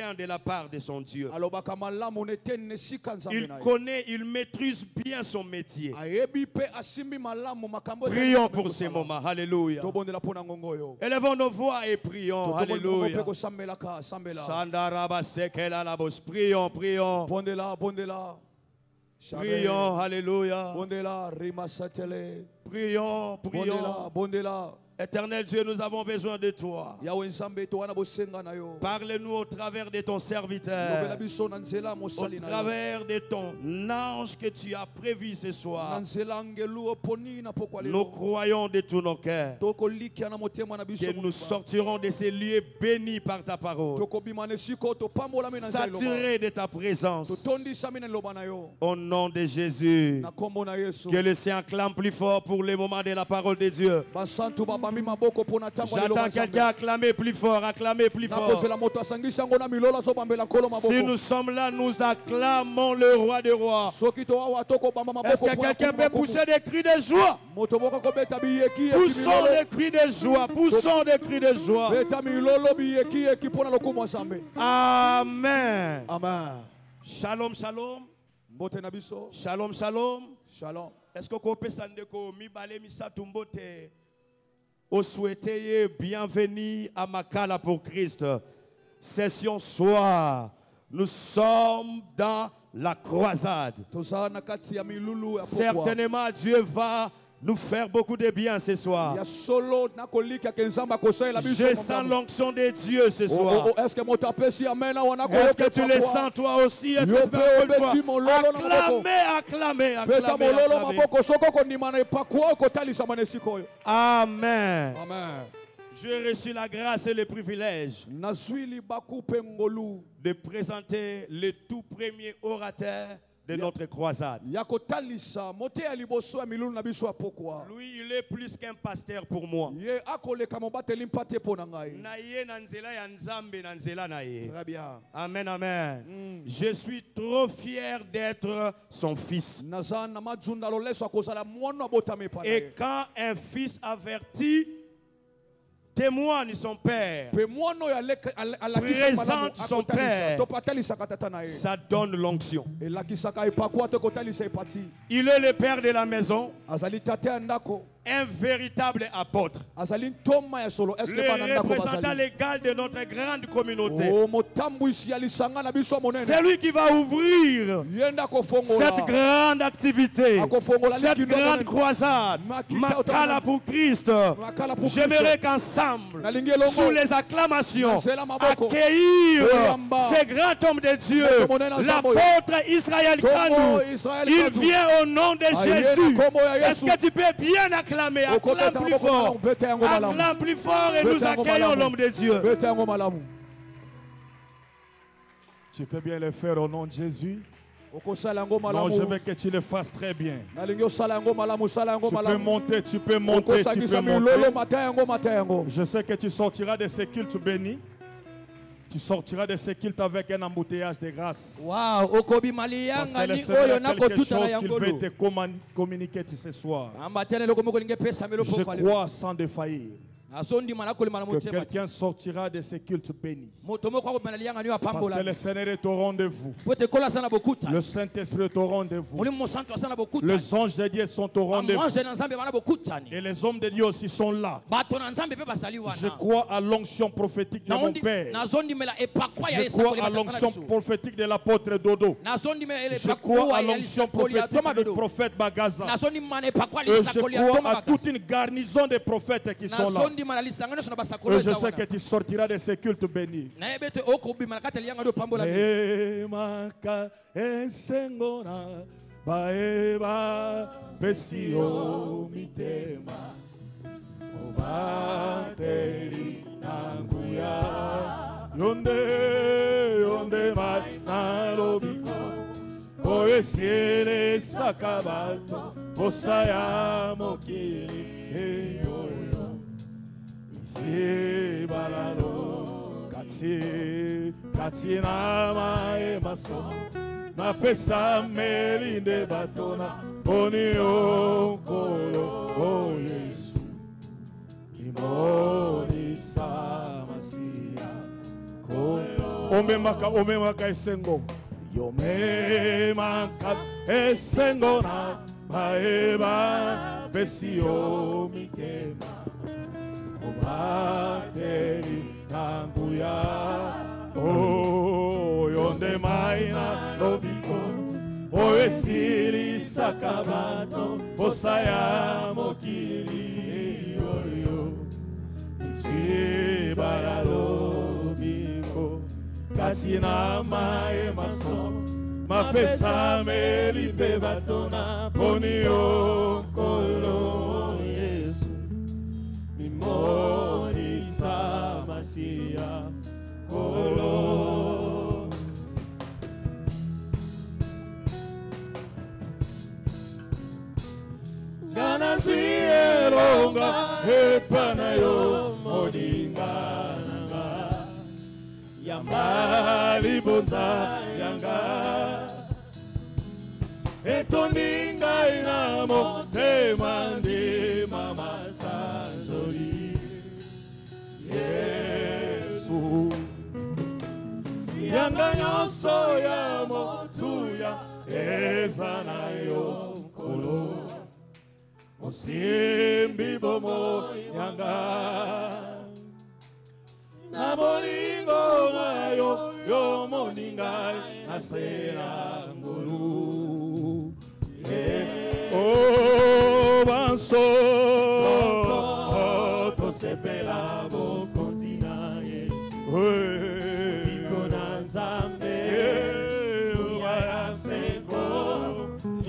bien de la part de son Dieu. Il connaît, il maîtrise bien son métier. Prions pour ces moments. Alléluia. Élevons nos voix et prions. Alléluia. Prions, prions. Prions, alléluia. Prions, prions. Éternel Dieu, nous avons besoin de toi. Parle-nous au travers de ton serviteur, au travers de ton ange que tu as prévu ce soir. Nous croyons de tout nos cœurs que nous sortirons de ces lieux bénis par ta parole, saturés de ta présence. Au nom de Jésus, que le Saint acclame plus fort pour les moments de la parole de Dieu. J'attends quelqu'un acclamer plus fort, acclamer plus fort. Si nous sommes là, nous acclamons le roi des rois. Est-ce que quelqu'un peut pousser des cris de joie? Poussons des cris de joie, poussons des cris de joie. Amen. Amen. Shalom, shalom. Shalom, shalom. Shalom. Est-ce que vous pouvez vous souhaitez bienvenue à Makala pour Christ. Session soir. Nous sommes dans la croisade. Certainement Dieu va nous faire beaucoup de bien ce soir. Je sens l'onction de Dieu ce soir. Est-ce que tu le sens toi aussi? Est-ce que tu peux acclamer, acclamer, acclamer. Amen. Amen. J'ai reçu la grâce et le privilège de présenter le tout premier orateur de notre croisade. Lui, il est plus qu'un pasteur pour moi. Très bien. Amen, amen. Je suis trop fier d'être son fils. Et quand un fils avertit, témoigne son père, présente son père, ça donne l'onction. Il est le père de la maison, un véritable apôtre, le représentant légal de notre grande communauté. C'est lui qui va ouvrir cette grande activité, cette grande croisade, Makala pour Christ. J'aimerais qu'ensemble, sous les acclamations, accueillir ce grand homme de Dieu, l'apôtre Israël Kanou. Il vient au nom de Jésus. Est-ce que tu peux bien acclamer? Acclame plus fort. Acclame plus fort et nous accueillons l'homme de Dieu. Tu peux bien le faire au nom de Jésus. Non, je veux que tu le fasses très bien. Tu peux monter, tu peux monter, tu peux monter. Je sais que tu sortiras de ce culte béni. Tu sortiras de ce culte avec un embouteillage de grâce. Wow. Parce que le Seigneur a quelque chose qu'il veut te communiquer ce soir. Je crois sans défaillir que quelqu'un sortira de ce culte béni. Parce que le Seigneur est au rendez-vous. Le Saint-Esprit est au rendez-vous. Les anges de Dieu sont au rendez-vous. Et les hommes de Dieu aussi sont là. Je crois à l'onction prophétique de mon Père. Je crois à l'onction prophétique de l'apôtre Dodo. Je crois à l'onction prophétique du prophète Bagaza. Et je crois à toute une garnison de prophètes qui sont là. Et je sais que tu sortiras de ce culte béni. Kati nama emaso na pesa melinde batona boni okolo o Yesu imoni samasia ko o omemaka esengo yomemaka esengo na baeba besio mitema obateri nanguya yonde maina lobiko oesili sakabato osaya mokili yoyo isi baralobiko kasi na mae maso mapesa melipe batona poni okolo Yesu mimoni samasia kolo Gana sielonga hepana yo modingana Yambali bonza yanga Etoninga inamo temande mama sanzori Yesu Yanga nyoso ya motuya ezana yo kolo Osimbi bomo yanga Na bolingo na yo moninga nasera nguru Oh banso to sepela bo kontina Yesu Iko na nzambe Uya seko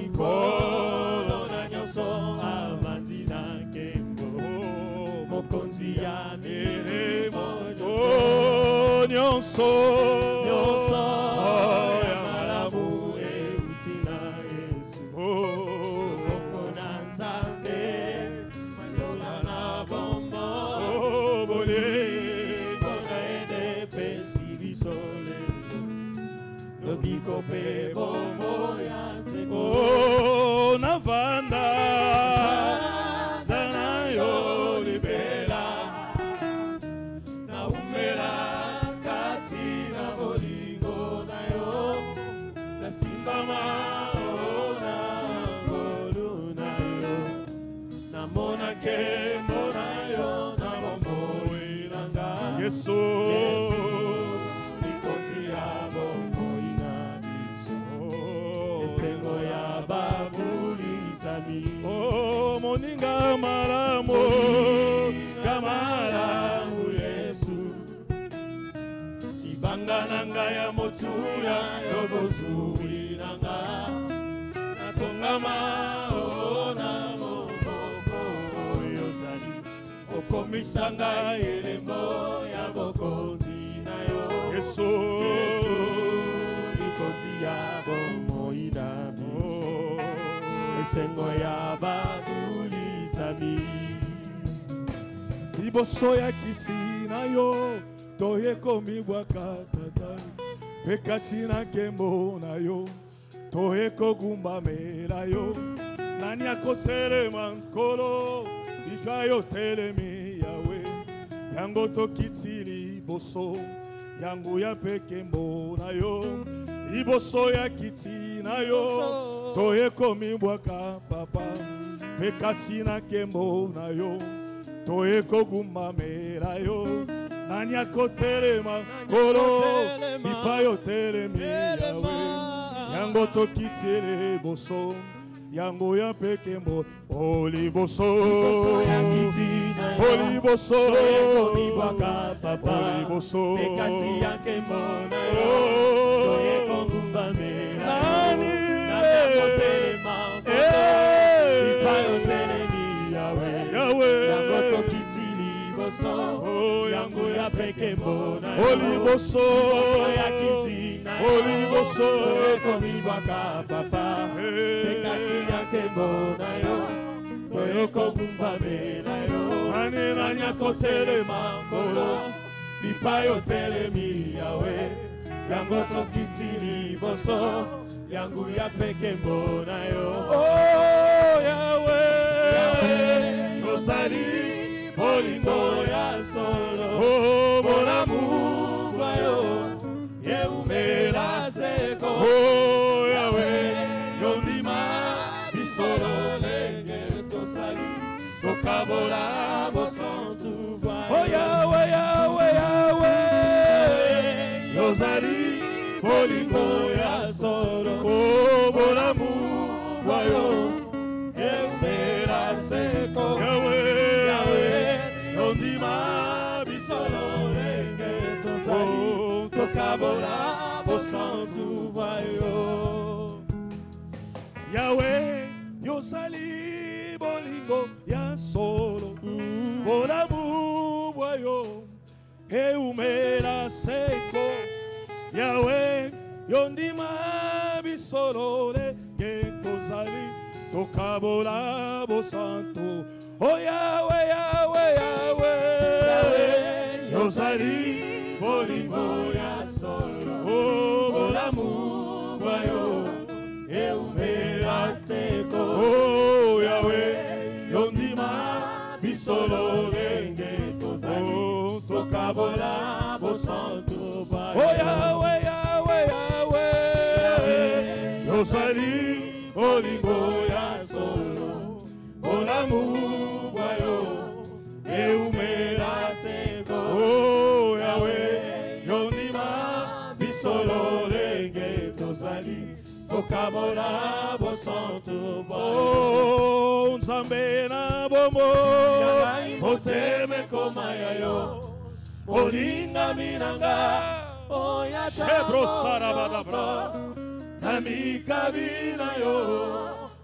Ikolo na nyoso amanzina kembo Mokonzi ya miremo Nyonso ya malamu eutina Yesu Okona nzambe Manyola na bombo Bole Kona ene pesi bisole Lobiko pe bombo ya seko Navanda Dana yo libela Simbama ona goluna yo namona ke mona yo namombo inanga Yesu nikoti ya bombo inadiso esengo ya babuli sami moninga malamo kamalamu Yesu ibanga nanga ya motuya yobozu Natongama ona moboko yosani Okomisanga elemo ya bokozi na yo Yesu Nikoti ya bomo inamiso Esengo ya babuli sami Iboso ya kiti na yo Toye komi wakatata Pekatina kembo na yo Toheko gumba mera yo Nani akotere mankolo Ikayo tele mi yawe Yango tokitiri boso Yangu ya pekembo na yo Iboso ya kiti na yo Toheko miwaka papa Pekatina kembo na yo Toheko gumba mera yo Nani akotere mankolo Ipayo tele mi yawe Yango tokitire boso Yango ya pekembo Oli boso ya kitina Oli boso Oli baka papa Oli boso Pekati ya kembo na yo Toye kongumba mera Nani Nani akotere makoto Ipayo tele mi yawe Yango tokitire boso Yango ya pekembo na yo Oli boso ya kitina Oli boso komi baka papa Pekati ya kembo na yo Toyoko gumba me na yo Nani nani akotele makolo Bipayo tele mi yawe Yango tokitili boso Yangu ya pekembo na yo Oh yawe Yosali Bolingo ya solo Oh bonamu bayo eumela seko. Oh Yahweh, yondima bisolo lenge tosali, tokabola bosantu va. Oh Yahweh, Yahweh, Yahweh, yozali bolingo ya solo. Oh bolamu wayo eumela seko. Yahweh, Yahweh, yondima bisolo lenge tosali, tokabola bosantu vayo. Yahweh, yozali bolingo ya solo. Bolamu wayo eumela seko. Yahweh, yondima bisolo lenge tosali, tokabola bosantu. Oh Yahweh, Yahweh, Yahweh, yozali bolingo ya solo. Oh bolamu wayo eumela seko. Oh Yahweh, yondima bisolo lenge tosali, tokabola bosantu ba. Oh Yahweh, Yahweh, Yahweh, yozali bolingo ya solo. Bolamu wayo eumela seko. Oh Yahweh, yondima bisolo lenge tosali, tokabola bosantu ba. Oh Nzambe na bomo oteme koma yayo olinga minanga. Oh Shebro sarabadabra nami kabina yo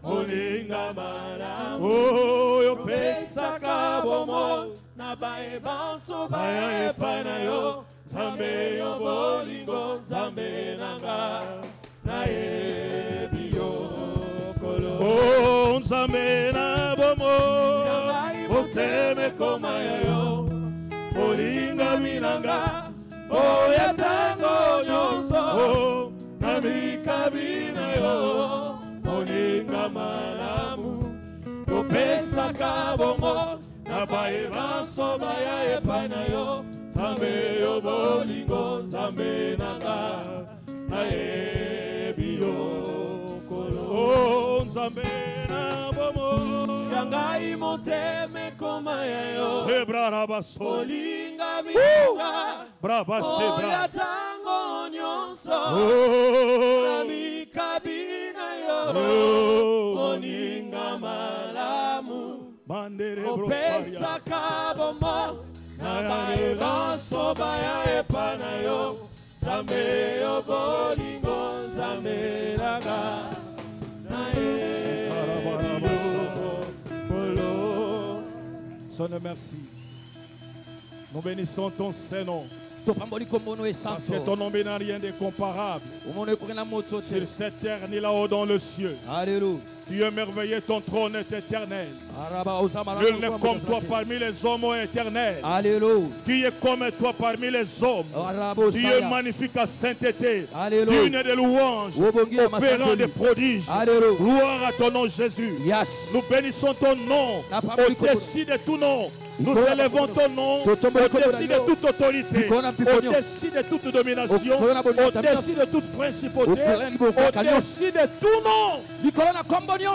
olinga mala. Oh yo pesa kabomo na bae banso bae pana yo. Nzambe yo bolingo Nzambe nanga na ebio kolo. Oh Nzambe na bomo oteme koma yo olinga minanga. Oh yatango nyonso oh nami kabina yo olinga malamu. Yopesa kabongo na bae banso bae pana yo. Nzambe yo bolingo Nzambe nanga na ebio kolo. Oh Nzambe na bomo yangai moteme koma yo sebrarabaso olinga minga braba sebra yatango nyonso nami kabina yo olinga malamu. Mandere brosaya kabomo na bae banso bae pana yo. Nzambe yo bolingo Nzambe nanga na ebio kolo. Sonne merci. Nous bénissons ton Saint-Nom. Parce que ton nom n'a rien de comparable. Sur cette terre ni là-haut dans le ciel. Alléluia. Tu es merveilleux, ton trône est éternel. Nul n'est comme toi parmi les hommes éternels. Alléluia. Tu es comme toi parmi les hommes. Tu es magnifique à sainteté. Digne de louanges, opérant des prodiges. Gloire à ton nom Jésus. Nous bénissons ton nom au-dessus de tout nom. Nous élevons ton nom au-dessus de toute autorité, au-dessus de toute domination, au-dessus de toute principauté, au-dessus de tout nom.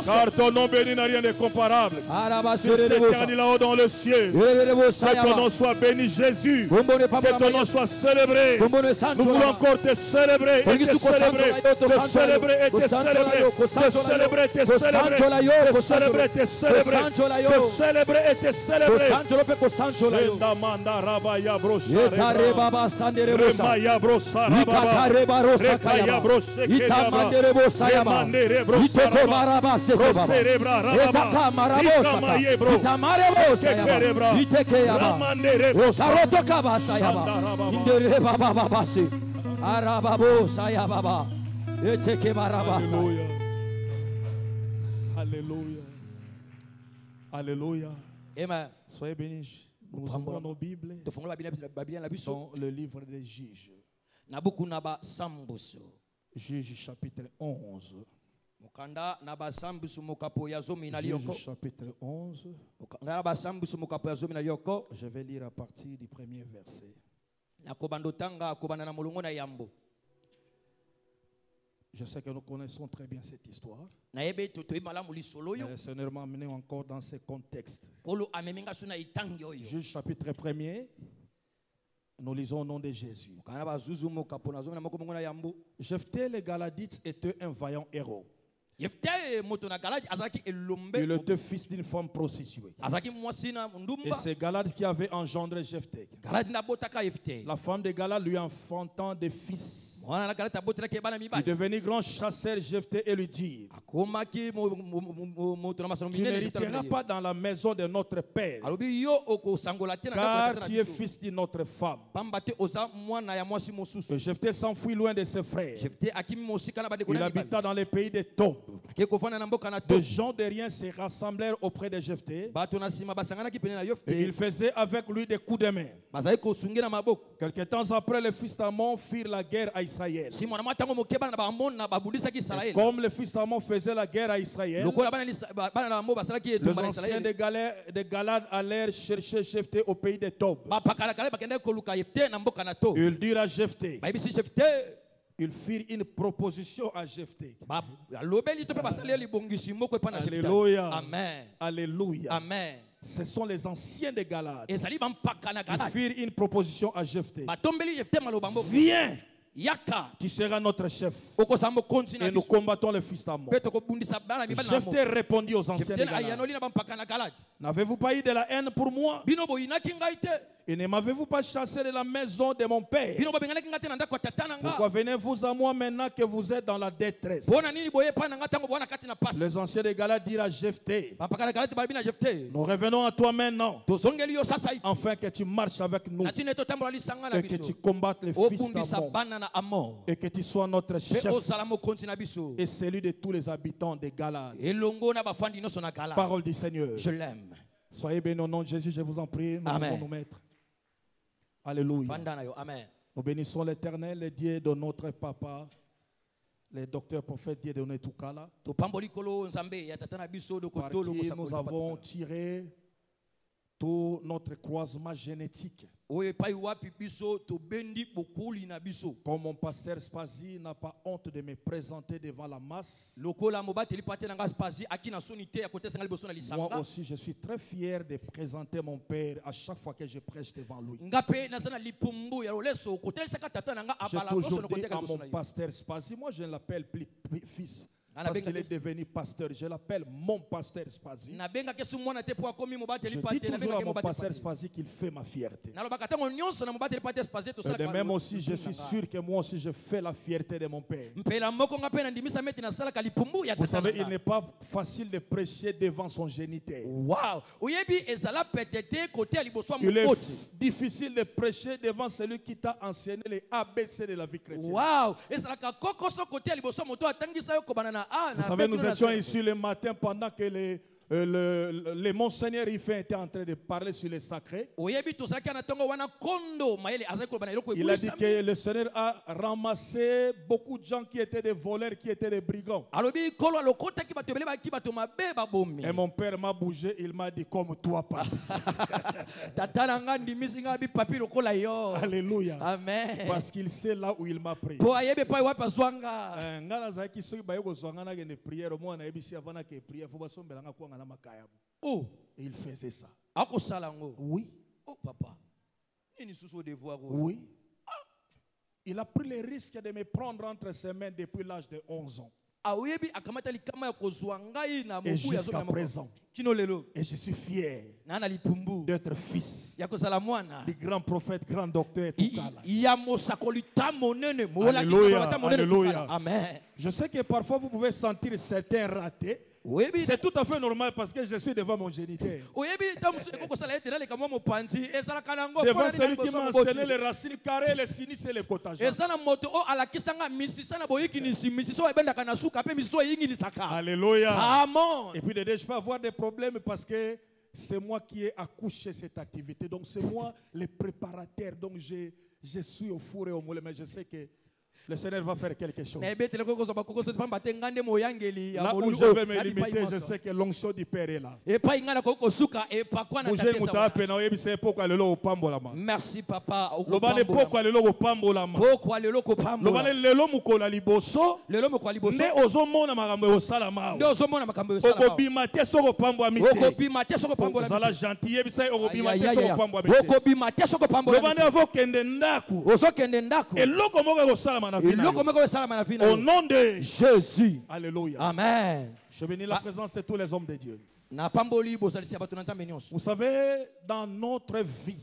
Car ton nom béni n'a rien de comparable. Sur cette terre là-haut dans le ciel. Que ton nom soit béni Jésus. Que ton nom soit célébré. Nous voulons encore te célébrer et te célébrer. Te célébrer et te célébrer. Te célébrer et te célébrer. Te célébrer et te célébrer. Te célébrer et te célébrer. Shenda manda rabaya brosha reba remaya brosa rababa rekaya broshe kedaba remandere brosa rababa cerebra rababa ikamaye bro itekerebra ramandere brosa karoto kabasa yaba indere baba babasi arababo saya baba eteke barabasa. Alléluia. Alléluia. Amen. Soyez bénis. Nous ouvrons nos Bibles dans le livre des Juges. Juges chapitre 11. Juges chapitre 11. Je vais lire à partir du premier verset. Je sais que nous connaissons très bien cette histoire. Mais le Seigneur m'a amené encore dans ce contexte. Juge chapitre 1er. Nous lisons au nom de Jésus. Jephthé le Galadites était un vaillant héros. Il était fils d'une femme prostituée. Et c'est Galad qui avait engendré Jephthé. La femme de Galad lui enfantant des fils. Il devenait grand chasseur Jephthé et lui dit: tu n'hériteras pas dans la maison de notre père, car tu es fils d'une autre femme. Et Jephthé s'enfuit loin de ses frères. Il habita dans les pays de Tob. Des gens de rien se rassemblèrent auprès de Jephthé et ils faisaient avec lui des coups de main. Quelque temps après, les fils d'Ammon firent la guerre à Israël. Et comme les fils d'Ammon faisaient la guerre à Israël, les anciens de Galad allèrent chercher Jephthé au pays de Tob. Ils dirent à Jephthé, ils firent une proposition à Jephthé. Alléluia. Amen. Alléluia. Amen. Ce sont les anciens de Galad. Ils firent une proposition à Jephthé. Viens. Tu seras notre chef et nous combattons les fils d'Ammon. Jephthé répondit aux anciens de Galad: n'avez-vous pas eu de la haine pour moi? Et ne m'avez-vous pas chassé de la maison de mon père? Pourquoi venez-vous à moi maintenant que vous êtes dans la détresse? Les anciens de Galad dirent à Jephthé: nous revenons à toi maintenant, afin que tu marches avec nous et que tu combattes les fils d'Ammon et que tu sois notre chef et celui de tous les habitants de Galad. Parole du Seigneur. Je l'aime. Soyez bénis au nom de Jésus, je vous en prie. Nous allons nous mettre. Alléluia. Amen. Nous bénissons l'Éternel, le Dieu de notre papa, le docteur prophète Dieu de Netukala, par qui nous avons tiré tout notre croisement génétique. Comme mon pasteur Spazi n'a pas honte de me présenter devant la masse, moi aussi je suis très fier de présenter mon père à chaque fois que je prêche devant lui. J'ai toujours dit à mon pasteur Spazi, moi je ne l'appelle plus fils, parce qu'il est devenu pasteur. Je l'appelle mon pasteur Spazi. Je dis toujours à mon pasteur Spazi qu'il fait ma fierté. Et de même aussi, je suis sûr que moi aussi je fais la fierté de mon père. Vous savez, il n'est pas facile de prêcher devant son géniteur. Il est difficile de prêcher devant celui qui t'a enseigné les ABC de la vie chrétienne. Vous savez, nous étions ici le matin pendant que le monseigneur Riffin était en train de parler sur les sacrés. Il a dit que le Seigneur a ramassé beaucoup de gens qui étaient des voleurs, qui étaient des brigands. Et mon père m'a bougé, il m'a dit comme toi, papa. Alléluia. Amen. Parce qu'il sait là où il m'a pris. Oh, et il faisait ça. Oui. Oh, papa. Oui. Il a pris le risque de me prendre entre ses mains depuis l'âge de 11 ans. Et jusqu'à présent. Et je suis fier d'être fils du grand prophète, grand docteur. Alléluia. Alléluia. Amen. Je sais que parfois vous pouvez sentir certains ratés. C'est tout à fait normal parce que je suis devant mon géniteur. Devant celui qui m'a enseigné les racines carrées, les sinistres et les potages. Alléluia. Amen. Et puis je peux avoir des problèmes parce que c'est moi qui ai accouché cette activité. Donc c'est moi le préparateur. Donc je suis au four et au moulin. Mais je sais que Le Seigneur va faire quelque chose. Là où je vais me limiter, je sais que l'onction du Père est là. Merci papa. Au nom de Jésus. Alléluia. Amen. Je bénis la présence de tous les hommes de Dieu. Vous savez, dans notre vie,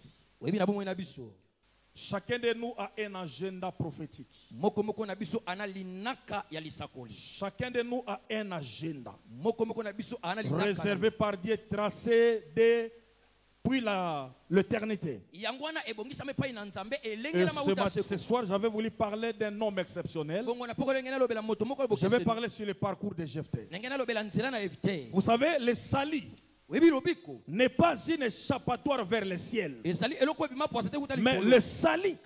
chacun de nous a un agenda prophétique. Chacun de nous a un agenda réservé par Dieu, tracé depuis l'éternité. Ce soir, j'avais voulu parler d'un homme exceptionnel. Je vais parler sur le parcours de Jephthé. Vous savez, le salut n'est pas une échappatoire vers le ciel. Mais le salut,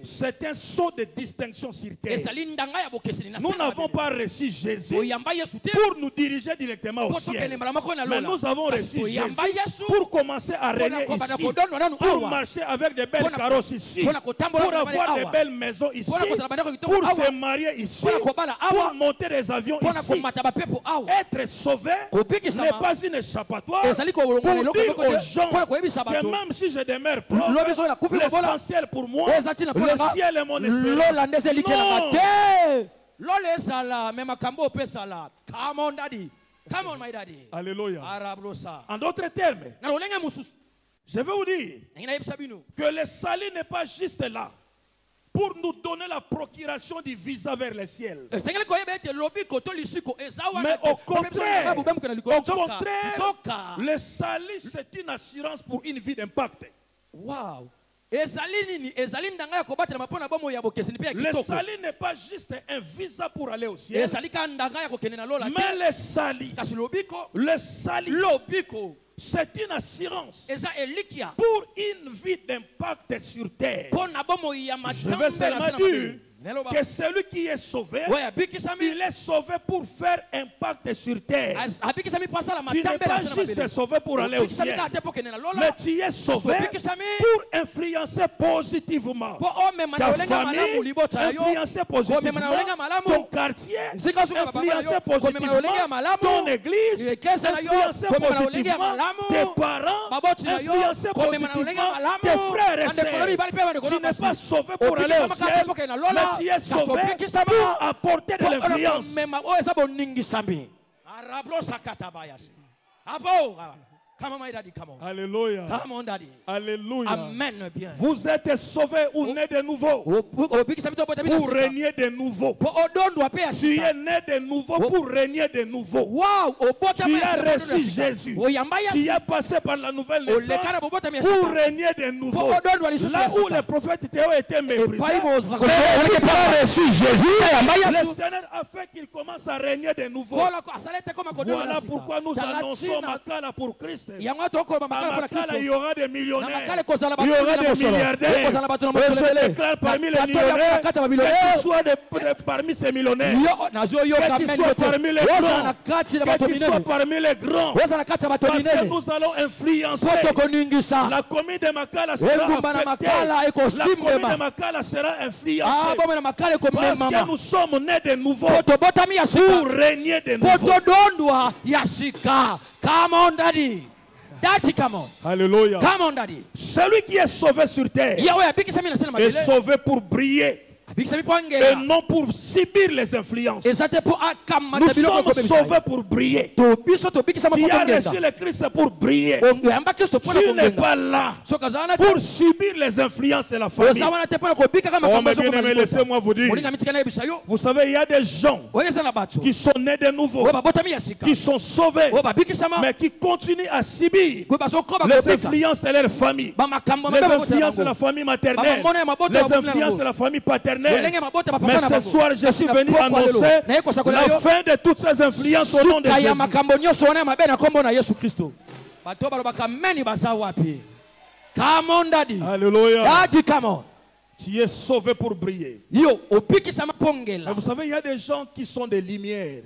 c'est un saut de distinction sur terre. Nous n'avons pas reçu Jésus pour nous diriger directement au ciel. Mais nous avons reçu Jésus pour commencer à régner ici, pour marcher avec de belles carrosses ici, pour avoir de belles maisons ici, pour se marier ici, pour monter des avions ici. Être sauvé n'est pas une échappatoire. Pour dire aux gens que même si je demeure pauvre, l'essentiel pour moi, le ciel est mon espérance. Alléluia. En d'autres termes, je vais vous dire que le salut n'est pas juste là pour nous donner la procuration du visa vers le ciel. Mais au contraire, le salut c'est une assurance pour une vie d'impact. Wow. Le salut n'est pas juste un visa pour aller au ciel. Mais le salut, c'est une assurance pour une vie d'impact sur terre. Je vais seulement dire que celui qui est sauvé, il est sauvé pour faire impact sur terre. Tu n'es pas juste sauvé pour aller au ciel, mais tu es sauvé pour influencer positivement ta famille, influencer positivement ton quartier, influencer positivement ton église, influencer positivement tes parents, influencer positivement tes frères et sœurs. Tu n'es pas sauvé pour aller au ciel, mais tu es sauvé pour apporter de l'influence. Come on, my daddy, come on. Alléluia. Come on, daddy. Alléluia. Amen. Bien. Vous êtes sauvés ou nés de nouveau pour régner de nouveau. Tu es né de nouveau pour régner de nouveau. Wow. Tu as reçu Jésus. Tu as passé par la nouvelle naissance pour régner de nouveau. Là où les prophètes Théo étaient méprisés, tu as reçu Jésus. Le Seigneur a fait qu'il commence à régner de nouveau. Voilà pourquoi nous annonçons Makala pour Christ. À Makala, il y aura des millionnaires, il y aura des milliardaires. Et je déclare parmi les millionnaires, qu'ils soient parmi ces millionnaires, qu'ils soient parmi les grands, qu'ils soient parmi les grands, parce que nous allons influencer. La commune de Makala sera affectée. La commune de Makala sera influencée. Parce que nous sommes nés de nouveau pour régner de nouveau. Come on, daddy. Daddy, come on. Alléluia. Come on, daddy. Celui qui est sauvé sur terre est sauvé pour briller et non pour subir les influences. Nous sommes sauvés pour briller. Tu as reçu le Christ pour briller. Tu n'es pas là pour subir les influences de la famille. Oh, mes bien-aimés, laissez-moi vous dire. Vous savez, il y a des gens qui sont nés de nouveau, qui sont sauvés, mais qui continuent à subir les influences de leur famille, les influences de la famille maternelle, les influences de la famille paternelle. Mais ce soir, je suis venu annoncer la fin de toutes ces influences au nom de Jésus. Come on, daddy. Alléluia. Daddy, come on. Tu es sauvé pour briller. Mais vous savez, il y a des gens qui sont des lumières,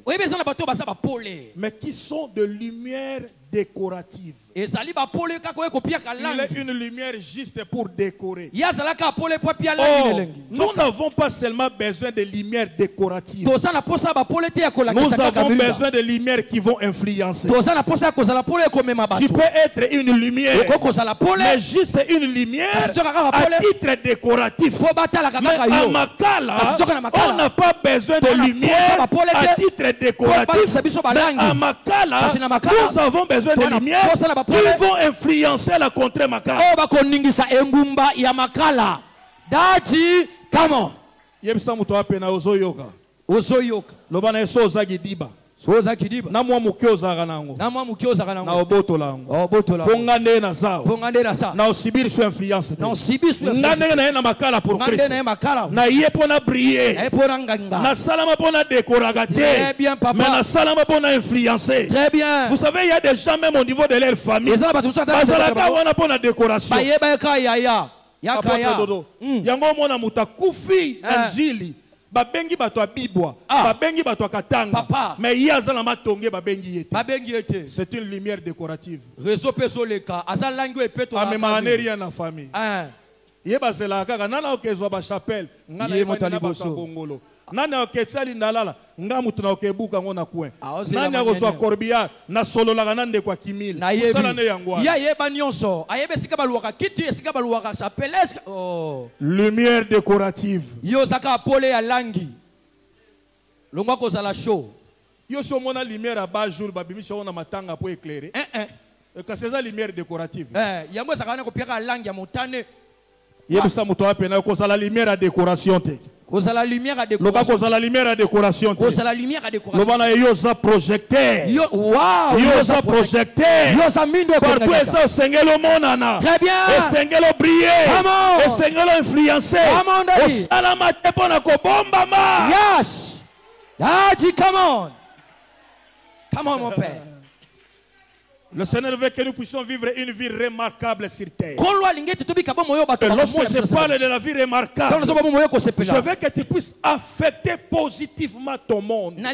mais qui sont de lumière décorative. Il est une lumière juste pour décorer. Oh, nous n'avons pas seulement besoin de lumière décorative. Nous avons besoin de lumière qui vont influencer. Tu peux être une lumière, mais juste une lumière à titre décoratif. Mais à Makala, on n'a pas besoin de lumière à titre décoratif. Mais à Makala, nous avons besoin de lumière qui vont influencer la contrée Makala. Come on. Lobana eso ozagi diba. Na mwa muke ozaka nango. Na oboto lango. Ponga nde na zao. Na osibiri so influence. Ngane na na makala pour Christ. Na ye pona briller. Na salama pona décoraga te. Mais na salama pona influencer. Très bien. Vous savez, il y a des gens même au niveau de leur famille. Bazalaka wana pona décoration. Yango mona mutakufi anjili. Babengi bato abibwa, babengi bato akatanga, mais yazala matonge babengi yete. C'est une lumière décorative. Réseau pesoleka, azalango epeto amemane rien na famille. Yebazela kaka nana okezwa ba chapelle, ngana yemana ba bongolo. Nana oketsali ndalala, ngamutu na okebuka ngona kwen. Nana kozwa corbillard na solo la nande kwa kimil. Sala ne yangwa. Ya yeba nyonso, ayebe sika baluwaka kiti, sika baluwaka chapelle. Oh. Lumière décorative. Yo zaka apole ya langi. Longwa kozala show. Yo so mona lumière à bas jour babimisha ona matanga pour éclairer. Ka c'est ça lumière décorative. Yango zaka na kopiaka langi ya motane. Yebusa muto apena kozala lumière à décoration te. La lumière à décoration. La lumière à décoration. La lumière à décoration. Yosa projecteur. Wow. Yosa projecteur. Yosa mine. Partout et ça, Sengelo monana. Très bien. Et Sengelo briller. Et Sengelo influencer. Come on, salama te pona ko bomba ma. Yes. Daddy, come on. Come on, mon père. Le Seigneur veut que nous puissions vivre une vie remarquable sur terre. Et lorsque je parle de la vie remarquable, je veux que tu puisses affecter positivement ton monde. Je ne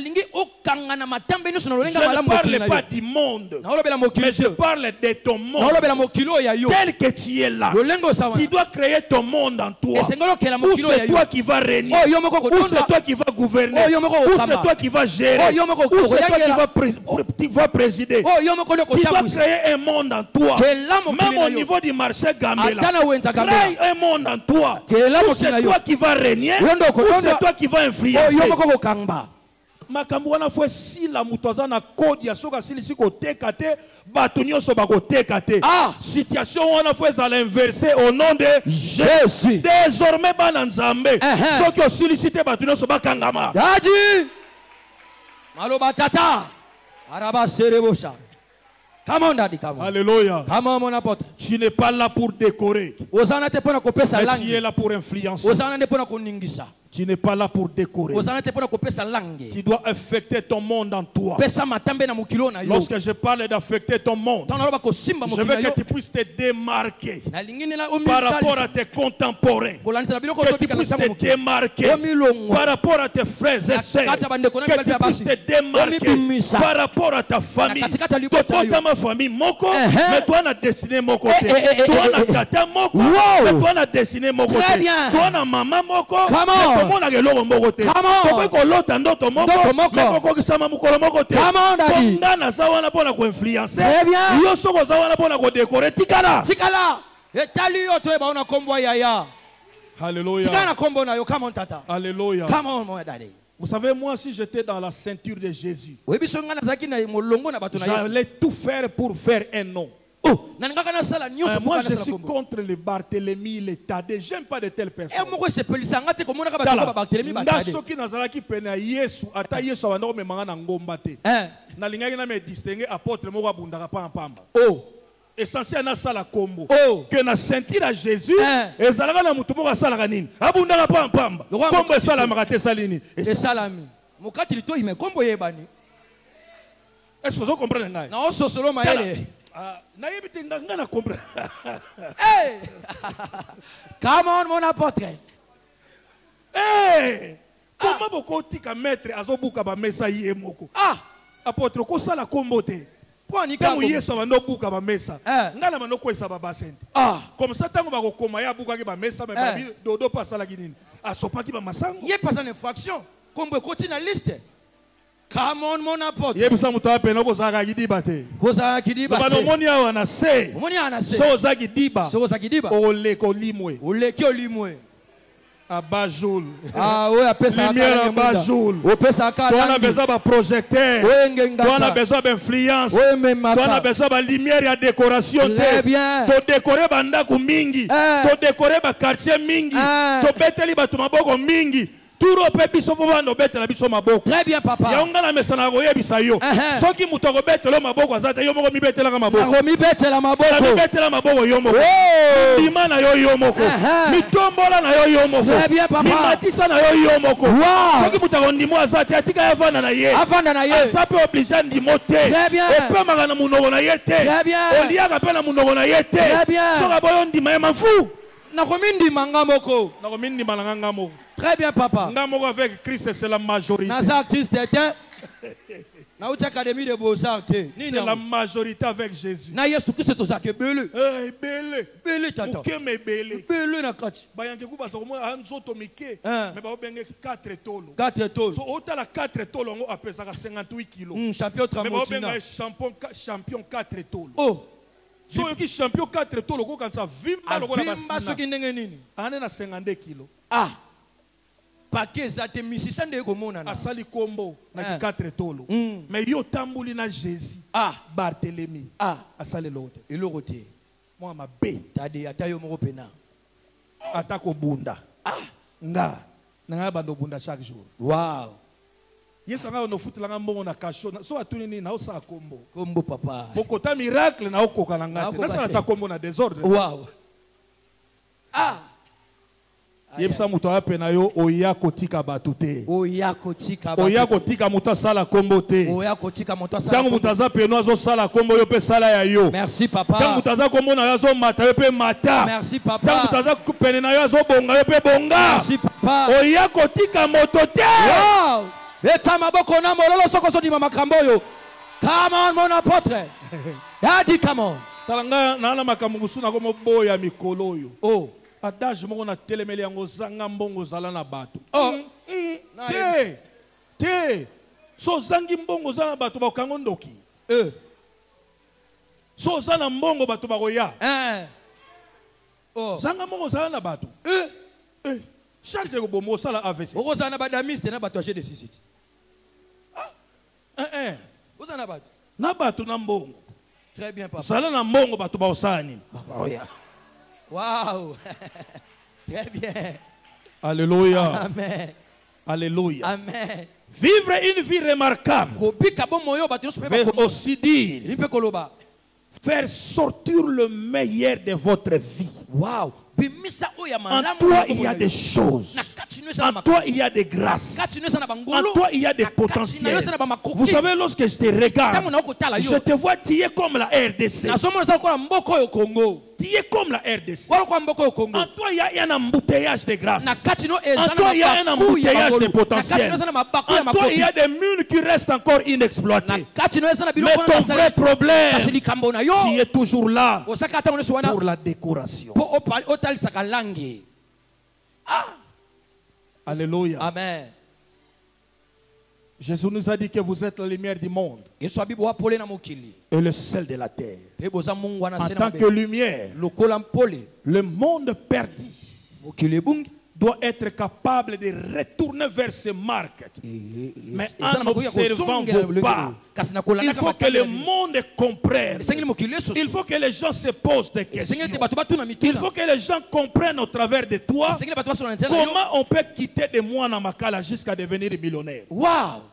parle pas du monde, mais je parle de ton monde. Tel que tu es là, tu dois créer ton monde en toi. Où c'est toi qui vas régner, où c'est toi qui vas gouverner, où c'est toi qui vas gérer, où c'est toi qui vas présider. Tu dois créer un monde en toi. Même au niveau du marché Gambela, crée un monde en toi. Où c'est toi qui vas régner, où c'est toi qui vas influencer. Makambo wana fwe si la mutoza na code ya soka silisi ko tekate bato nyonso bako tekate. Situation wana fwe za l'inverser au nom de Jésus. Désormais bana nzambe soki osilisite bato nyonso bakangama. Daddy Maloba tata araba serebosha. Come on, daddy, come on. Alléluia. Come on, mon apôtre. Tu n'es pas là pour décorer. Mais tu es là pour influencer. Tu n'es pas là pour décorer. Tu dois affecter ton monde en toi. Lorsque je parle d'affecter ton monde, je veux que tu puisses te démarquer par rapport à tes contemporains. Que tu puisses te démarquer par rapport à tes frères et sœurs. Que tu puisses te démarquer par rapport à ta famille. Ta famille moko, mais toi na destiné mon côté. Toi na tata moko, mais toi na destiné mon côté. Toi na maman moko. Comment on a le mot côté? Comment on l'autre d'autres moko? Mais pourquoi que ça m'a moko le mot côté? Comment on a ça on a pas la influencer? Yo soko ça on a pas la décorer. Tikala. Tikala. Et tali yo toi ba on a combo yaya. Alléluia. Tikala combo na yo come on tata. Alléluia. Come on mon daddy. Vous savez, moi, si j'étais dans la ceinture de Jésus, j'allais tout faire pour faire un nom. Moi, je suis contre les Barthélemy, les Tadé. J'aime pas de telles personnes. Essentiel na sala kombo que na sentir à Jésus et zalaka na mutu moko sala kanini abundaka pa mpamba kombo sala makate salini et salami mukati lito ime kombo yebani. Est-ce que vous comprenez ngai na oso solo maele na yebite nganga na comprendre. Come on mon apôtre, Eh! Comment beaucoup tika maître azobuka ba mesa yé moko? Ah! Apôtre ko sala kombote. Tango Yesu bando buka ba mesa. Ngala manoko esa ba basente. Ah! Comme ça tango ba ko koma ya buka ki ba mesa mais ba dodo pa sala kinini. Asopa ki ba masango. Yé pas en infraction. Comme continue la liste. Come on mon apôtre. Yé bisa muto apena ko saka kidiba te. Ko saka kidiba te. Ba no moni awa na se. Moni ana se. So za kidiba. So za kidiba. Ole ko limwe. Ole ki olimwe. Abajoul. Ah oui, après ça. Lumière abajoul. Toi on a besoin de projecteur. Toi on a besoin d'influence. Toi on a besoin de lumière et décoration. Très bien. To décorer banda ku mingi. To décorer ba quartier mingi. To beteli ba tumaboko mingi. Très bien, papa. Soki muto ko betelo maboko azata yo moko mi betela ka maboko. Ko mi betela maboko. Mi betela maboko yo moko. Ndima na yo yo moko. Mi tombola na yo yo moko. Très bien, papa. Mi matisa na yo yo moko. Soki muto ko ndimo azata atika avana na ye. Avana na ye. Asape obligé ndimo te. Très bien. Epe magana munoko na ye te. Très bien. Oliaka pe na munoko na ye te. Très bien. Soka boyo ndima ye mafu. Na ko mi ndima ngamoko. Na ko mi ndima na ngamoko. Très bien, papa. Ngamoko avec Christ, c'est la majorité. Naza Christ était. Na uti académie de beaux-arts. C'est la majorité avec Jésus. Na Yesu Christ to zake bele. Eh bele. Bele tata. Uke me bele. Bele na kati. Bayanke ku baso mo anzoto mike. Mais ba obenge 4 tolo. 4 tolo. So otala 4 tolo ngo apesa ka 58 kilos. Champion Tramontina. Mais ba obenge champion 4 tolo. Oh. So yoki champion 4 tolo ko kansa vimba lokola basina. Vimba soki ndenge nini? Ane na 52 kilos. Ah. Paquet zate misisa nde komona na asali kombo na 4 tolo mais yo tambuli na Jésus Barthélemy asali lote elorote moi ma be tade atayo moko pena atako bunda nga na bando bunda chaque jour. Wow. Yesu nga no futela nga mbongo na kasho so atuni ni na osa kombo papa bokota miracle na okoka na ngate na sala ta kombo na désordre. Wow. Yebisa muto apena yo oya kotika batute. Oya kotika batute. Oya kotika muta sala kombo te. Oya kotika muta sala. Tango mutaza peno azo sala kombo yo pe sala ya yo. Merci papa. Tango mutaza kombo na yo azo mata yo pe mata. Merci papa. Tango mutaza pene na yo azo bonga yo pe bonga. Merci papa. Oya kotika moto te. Wow. Eta maboko na mololo soko so di mama kambo yo. Come on mon apôtre. Daddy come on. Talanga na na makambo musuna ko moboya mikolo yo. Oh. Adage moko na telemeli yango zanga mbongo zala na bato. Te. So zangi mbongo zala na bato ba kango ndoki. So zala mbongo bato ba koya. Zanga mbongo zala na bato. Charge ko bomo sala AVC. Oko zala na badamiste na bato ache de sisiti. Oza na bato. Na bato na mbongo. Très bien papa. Zala na mbongo bato ba osani. Wow. Très bien. Alléluia. Amen. Alléluia. Amen. Vivre une vie remarquable. Veut aussi dire faire sortir le meilleur de votre vie. Wow. En toi, il y a des choses. En toi, il y a des grâces. En toi, il y a des potentiels. Vous savez, lorsque je te regarde, je te vois, tu es comme la RDC. Tu es comme la RDC. En toi, il y a un embouteillage de grâce. En toi, il y a un embouteillage de potentiel. En toi, il y a des murs qui restent encore inexploités. Mais ton vrai problème, tu es toujours là pour la décoration. Alléluia. Amen. Jésus nous a dit que vous êtes la lumière du monde et le sel de la terre. En tant que lumière, le monde perdu doit être capable de retourner vers ses marques. Mais en observant vos pas, il faut que le monde comprenne. Il faut que les gens se posent des questions. Il faut que les gens comprennent au travers de toi comment on peut quitter de moi na makala jusqu'à devenir millionnaire. Wow!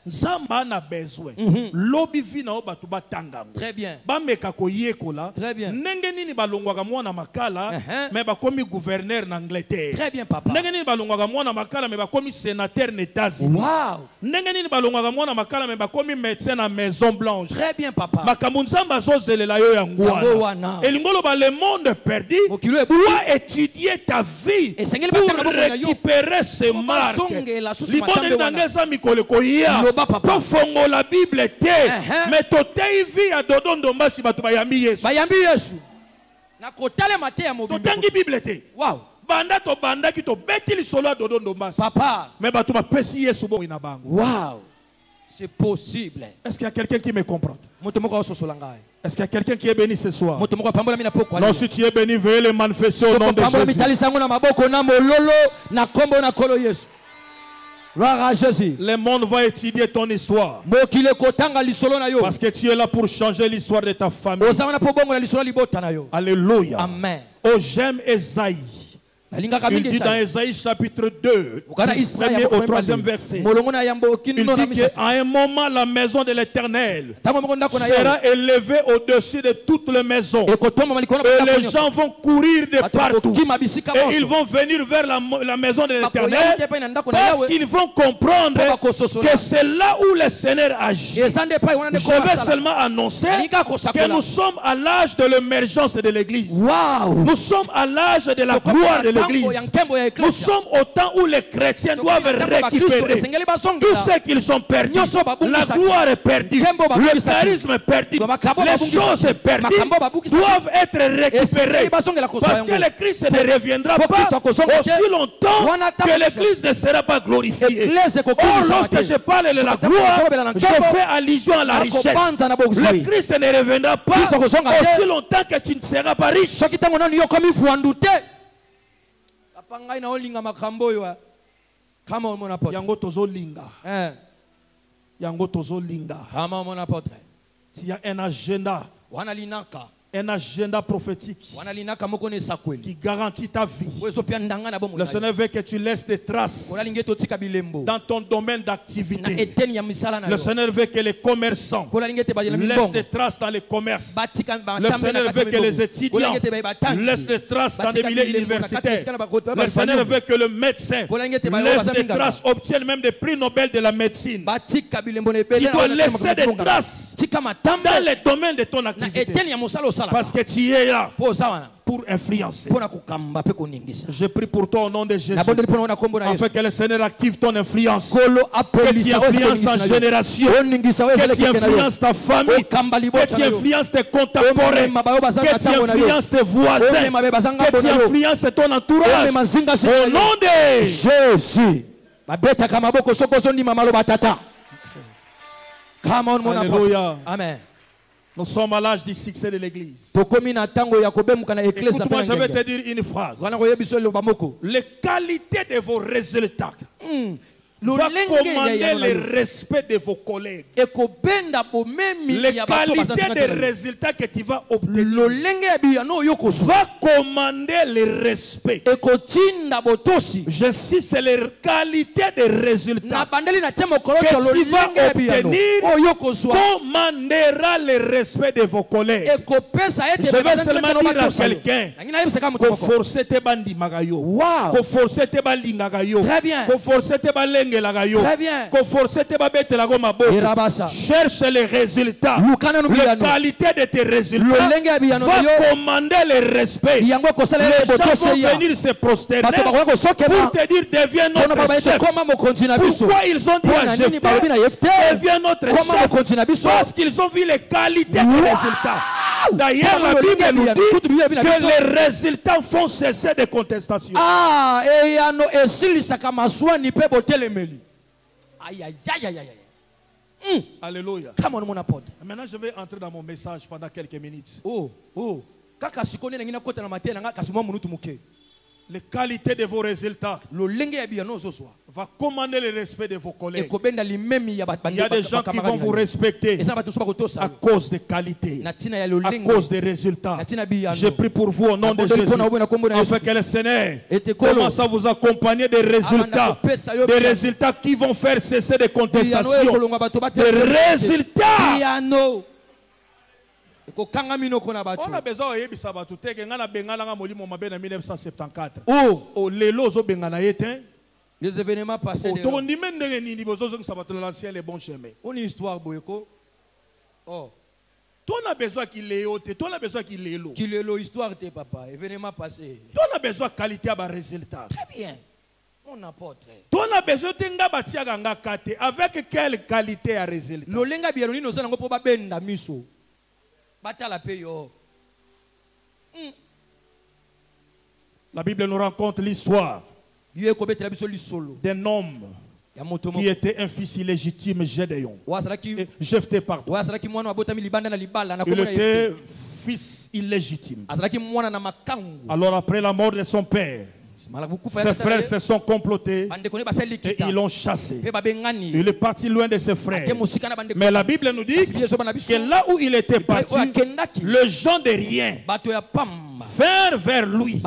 Nzamba na besoin. Lobby vi na oba tuba tanga. Très bien. Ba meka ko yekola. Très bien. Ndenge nini balongwaka mwana makala mais ba komi gouverneur na Angleterre. Très bien papa. Ndenge nini balongwaka mwana makala mais ba komi sénateur na États-Unis. Wow. Ndenge nini balongwaka mwana makala mais ba komi médecin na Maison Blanche. Très bien papa. Makambo Nzamba zozelela yo yangwana. Elingolo ba le monde perdu doit étudier ta vie pour récupérer ses marques. Libone nangeza mikole koya. To fongo la Bible te. Mais to tei vie a Dodon Ndombasi batu bayambi Yesu. Bayambi Yesu. Na kotale mate ya mobimbo. To tangi Bible te. Wow. Banda to banda ki to beti li solo a Dodon Ndombasi. Papa. Mais batu ba pesi Yesu bo ina bango. Wow. C'est possible. Est-ce qu'il y a quelqu'un qui me comprend? Est-ce qu'il y a quelqu'un qui est béni ce soir? Non, si tu es béni, veuillez le manifester au nom de Jésus. Le monde va étudier ton histoire. Parce que tu es là pour changer l'histoire de ta famille. Alléluia. Amen. Oh, j'aime Esaïe. Il dit dans Esaïe chapitre 2, du 1er au 3e verset, il dit qu'à un moment la maison de l'Éternel sera élevée au-dessus de toutes les maisons. Et les gens vont courir de partout. Et ils vont venir vers la maison de l'Éternel parce qu'ils vont comprendre que c'est là où le Seigneur agit. Je vais seulement annoncer que nous sommes à l'âge de l'émergence de l'Église. Nous sommes à l'âge de la gloire de l'Église. Nous sommes au temps où les chrétiens doivent récupérer tout ce qu'ils ont perdu. La gloire est perdue, le charisme est perdu, les choses perdues doivent être récupérées. Parce que le Christ ne reviendra pas aussi longtemps que l'Église ne sera pas glorifiée. Or, lorsque je parle de la gloire, je fais allusion à la richesse. Le Christ ne reviendra pas aussi longtemps que tu ne seras pas riche. Yango tozo linga. Yango tozo linga. Il y a un agenda. Un agenda prophétique qui garantit ta vie. Le Seigneur veut que tu laisses des traces dans ton domaine d'activité. Le Seigneur veut que les commerçants laissent des traces dans les commerces. Le Seigneur veut que les étudiants laissent des traces dans les milieux universitaires. Le Seigneur veut que le médecin laisse des traces, obtienne même des prix Nobel de la médecine. Tu dois laisser des traces dans les domaines de ton activité. Parce que tu es là pour influencer. Je prie pour toi au nom de Jésus, afin que le Seigneur active ton influence, que tu influences ta génération, que tu influences ta famille, que tu influences tes contemporains, que tu influences tes voisins, que tu influences ton entourage. Au nom de Jésus. Alléluia. Amen. Nous sommes à l'âge du succès de l'église. Écoute-moi, je vais te dire une phrase. Les qualités de vos résultats va commander le respect de vos collègues. Les qualités des résultats que tu vas obtenir va commander le respect. J'insiste, les qualités des résultats que tu vas obtenir commandera le respect de vos collègues. Je vais seulement dire à quelqu'un que forcer tes bandits magayo, que forcer tes bandits magayo, que forcer tes bandits. Très bien. Cherche les résultats. La qualité de tes résultats va commander le respect. Les gens vont venir se prosterner pour te dire deviens notre chef. Pourquoi ils ont dit à Jephthé deviens notre chef? Parce qu'ils ont vu les qualités des résultats. D'ailleurs, la Bible nous dit que les résultats font cesser des contestations. Alléluia. Maintenant, je vais entrer dans mon message pendant quelques minutes. les qualités de vos résultats va commander le respect de vos collègues. Il y a des gens qui vont vous respecter à cause des qualités, à cause des résultats. Je prie pour vous au nom de Jésus, afin que le Seigneur commence à vous accompagner des résultats qui vont faire cesser des contestations, des résultats. On a besoin de sabato te que ngana bengala nga molimo mabe na 1974. Oh lelo zo bengana yete. Les événements passés. To ndime ndenge nini bozo zo sabato l'ancien les bons chemins. On histoire boyeko. Oh. Toi on a besoin qu'il léo te, toi on a besoin qu'il lélo. Qu'il lélo histoire te papa, événement passé. Toi on a besoin qualité à ba résultat. Très bien. Mon apôtre. Toi on a besoin tenga batia ganga kate avec quelle qualité à résultat. Lolenga bienoni no za ngo po ba benda miso. La Bible nous raconte l'histoire d'un homme qui était un fils illégitime, Gédéon. Jephthé, pardon. Il était fils illégitime. Alors après la mort de son père, ses frères se sont complotés et ils l'ont chassé. Il est parti loin de ses frères. Mais la Bible nous dit que là où il était parti, les gens de rien vinrent vers lui.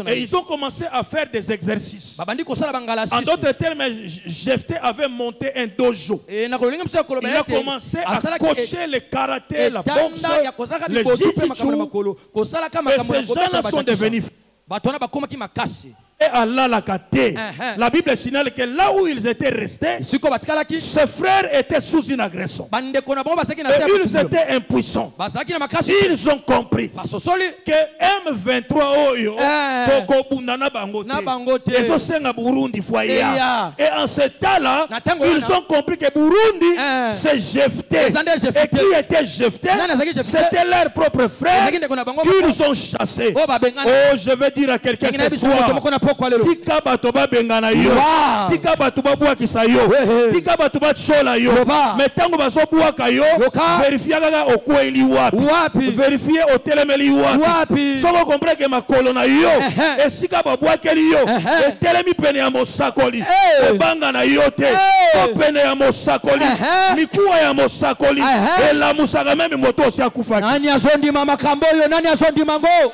Et ils ont commencé à faire des exercices. En d'autres termes, Jephthé avait monté un dojo. Il a commencé à coacher le karaté, la boxe, le jiu-jitsu. Et ces gens-là sont devenus et Allah l'a gâté. La Bible signale que là où ils étaient restés, ses frères étaient sous une agression. Et ils étaient impuissants. Ils ont compris que M23 Oyo, et en ce temps-là, ils ont compris que Burundi, c'est Jephthé. Et qui était Jephthé? C'était leur propre frère qu'ils ont chassé. Oh, je vais dire à quelqu'un ce soir, tika bato ba bengana yo, tika bato ba bwakisa yo, tika bato ba chola yo, mais tango bazo bwaka yo, vérifier kaka okweli wapi, vérifier otelemeli wapi. Soko comprendre que makolo na yo esika ba bwakeli yo etelemi pene ya mosakoli, obanga na yo te pene ya mosakoli, mikuwa ya mosakoli, ela musaka meme moto osi akufaki. Nani azondima makambo yo, nani azondima ngo?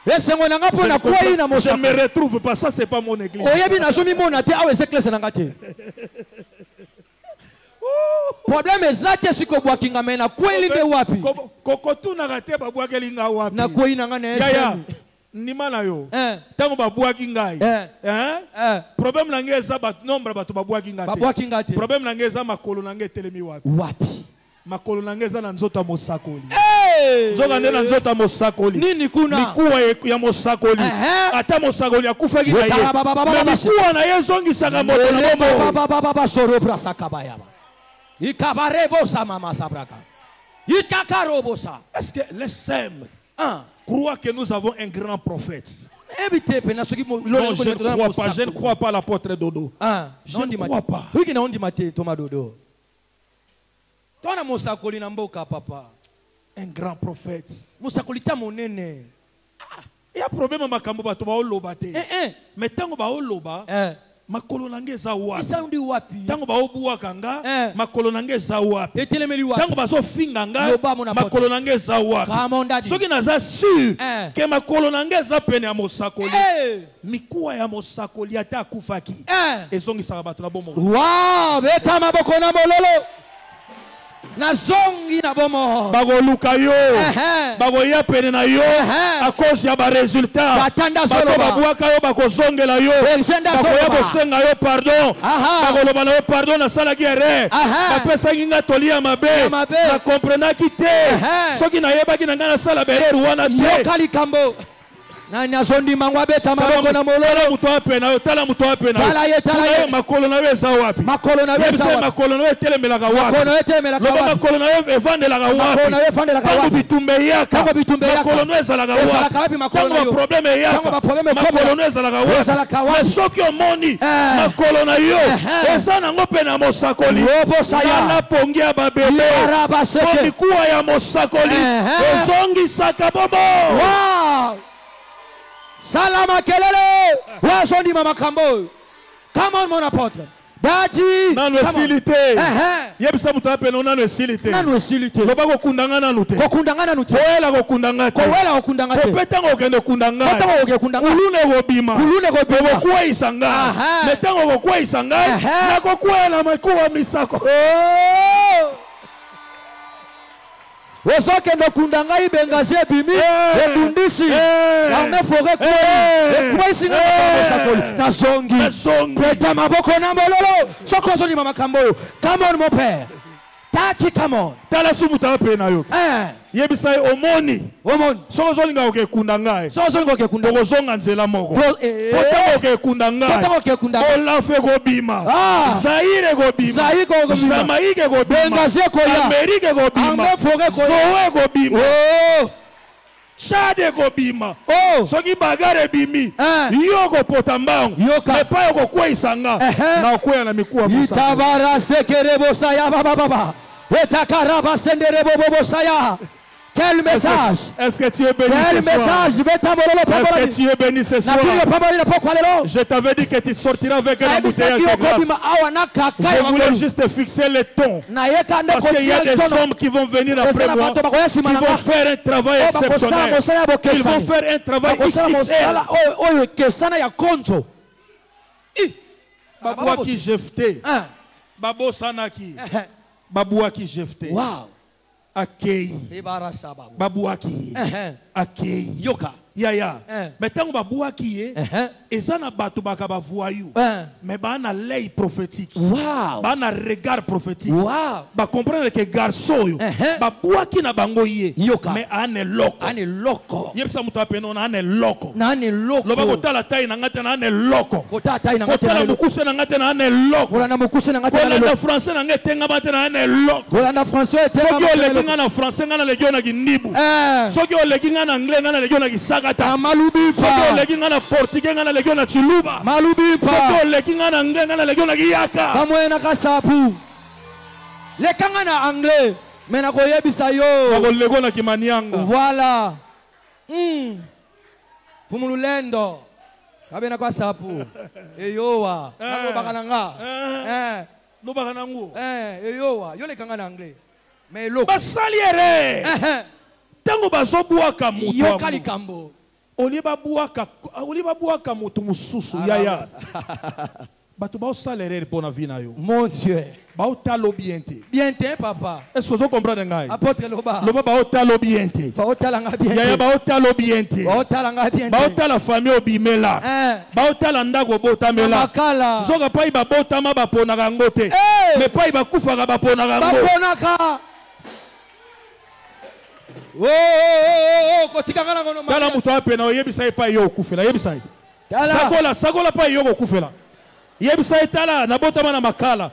Je ne me retrouve pas, ça c'est pas mon église. Problème est si ko bwakinga mena kweli de wapi. Kokotu na rate ba bwakelinga wapi. Na kweli na ngana yaya. Nima na yo. Tango ba bwakinga. Problème na ngeza ba nombre ba to ba bwakinga. Ba bwakinga te. Problème na ngeza makolo na ngetelemi wapi. Wapi. Makolo na ngeza na nzota mosakoli. Zoga nde na nzota mosakoli. Nini kuna? Mikuwa ya mosakoli. Ata mosakoli akufaki na ye. Mais mikuwa na ye zongisaka moto na bombo. Baba soro brasa kabaya. Ikabarebo sa mama sabraka. Ikakarobosa. Est-ce que les SEM croient que nous avons un grand prophète? Non, je ne crois pas l'apôtre Dodo. Je ne crois pas. Un grand prophète. Il y a un problème avec makambo bato ba oloba te. Mais tango ba oloba, makolo nange za wapi. Tango ba obuwa kanga, makolo nange za wapi. Tango ba so finga nga, makolo nange za wapi. Soki naza sûr que makolo nange za pene ya mosakoli. Mikuwa ya mosakoli ata akufaki. Ezongisa bato na bomo. Wow, beta maboko na mololo. Nazongi na bomo bago luka yo bago ya pene na yo a cause ya ba résultat bago babwaka yo bago zongela yo bago ya bosenga yo pardon bago loba na yo pardon na sala ki erreur bapesa nginga tolia mabe na comprendre ki te soki na yeba ki na ngana sala berere wana te kali kambo nani azondi mangwa beta maboko na mololo muto apena yo tala muto apena yo makolo na weza wapi makolo na weza wapi makolo na telemelaka wapi makolo na telemelaka wapi makolo na evandelaka wapi makolo na evandelaka wapi bitumbe yaka makolo na ezalaka wapi makolo na problème yaka makolo na ezalaka wapi soki omoni makolo na yo eza nango pe na mosakoli ya pongi ya babebe mikuwa ya mosakoli ezongisaka bomo. Wow. Salama kelele. Wazondi mama kambo. Come on, mon apôtre. Daddy. Nano silité. Yebisa mutape no nano silité. Nano silité. Loba ko kundanga nanu te. Ko kundanga nanu te. Koela ko kundanga te. Koela ko kundanga te. Petango kende kundanga. Petango ke kundanga. Ulune go bima. Ulune go bima. Ko kwa isanga. Metango go kwa isanga. Na ko kwela makuwa misako. Oh. Wosoke ndo kundanga ibengaze bimi ebundisi ame foge kwa kwa isinga sakoli na zongi peta maboko na mololo sokozo ni mama kambo. Come on mon père. Tati come on. Tala sumuta pe na yo. Yebisa omoni. Omoni. Sokozo linga oke kundanga. Sokozo linga oke kundanga. Kozonga nzela moko. Pota oke kundanga. Pota oke kundanga. Ola fe go bima. Zaire go bima. Zaire go bima. Jamaïque go bima. Bengaze ko ya. Amérique go bima. Ame foge ko ya. Sowe go bima. Oh. Chade go bima. Oh. Soki bagare bimi. Yoko potambango. Mepa yoko kwa isanga. Na kwa na mikuwa musa. Itabara sekerebo saya baba. Etakaraba senderebo bobo saya. Quel message? Est-ce que tu es béni ce soir? Quel message? Est-ce que tu es béni ce soir? Je t'avais dit que tu sortiras avec un embouteillage de grâce. Je voulais juste fixer le ton. Parce qu'il y a des hommes qui vont venir après moi, qui vont faire un travail exceptionnel. Ils vont faire un travail XXL. Babouaki Jefté. Babossanaki. Babouaki Jefté. Wow. Akei babouaki akei yoka yaya mais tant babouaki ye ezana batu bakaba voyou mais bana l'œil prophétique wow bana regard prophétique wow ba comprendre que garçon yo babouaki na bango ye mais ane loko yebisa mutu apeno na ane loko loba kotala tayi na ngate na ane loko kotala mukuse na ngate na ane loko kolanda français na ngate nga bate na ane loko kolanda français soki oleki nga na français nga na legio na kindibu soki oleki nga na anglais nga na legio na kisakata soki oleki nga na portugais nga na legio na chiluba soki oleki nga na anglais nga na legio na kiyaka kamwe na kasapu lekanga na anglais mena koyebisa yo bakolego na kimanianga voilà fumululendo kabena kwa sapu eyowa nako nga no bakanango eyowa yo lekanga na anglais mais lo basaliere tango bazobwaka mutu yo kalikambo oliba bwaka mutu mususu yaya bato baosalere pona vina yo mon Dieu baotalo bien te papa est-ce que vous comprenez ngai apôtre loba baotalo bien te baotala nga bien yaya baotalo bien te baotala famille obimela baotala ndako botamela nzoka pai babotama baponaka yango te mais pai bakufaka baponaka yango tala mutu apena oyebisa ye pai yo okufela yebisa ye sakola pai yo okufela yebisa ye tala nabotama na makala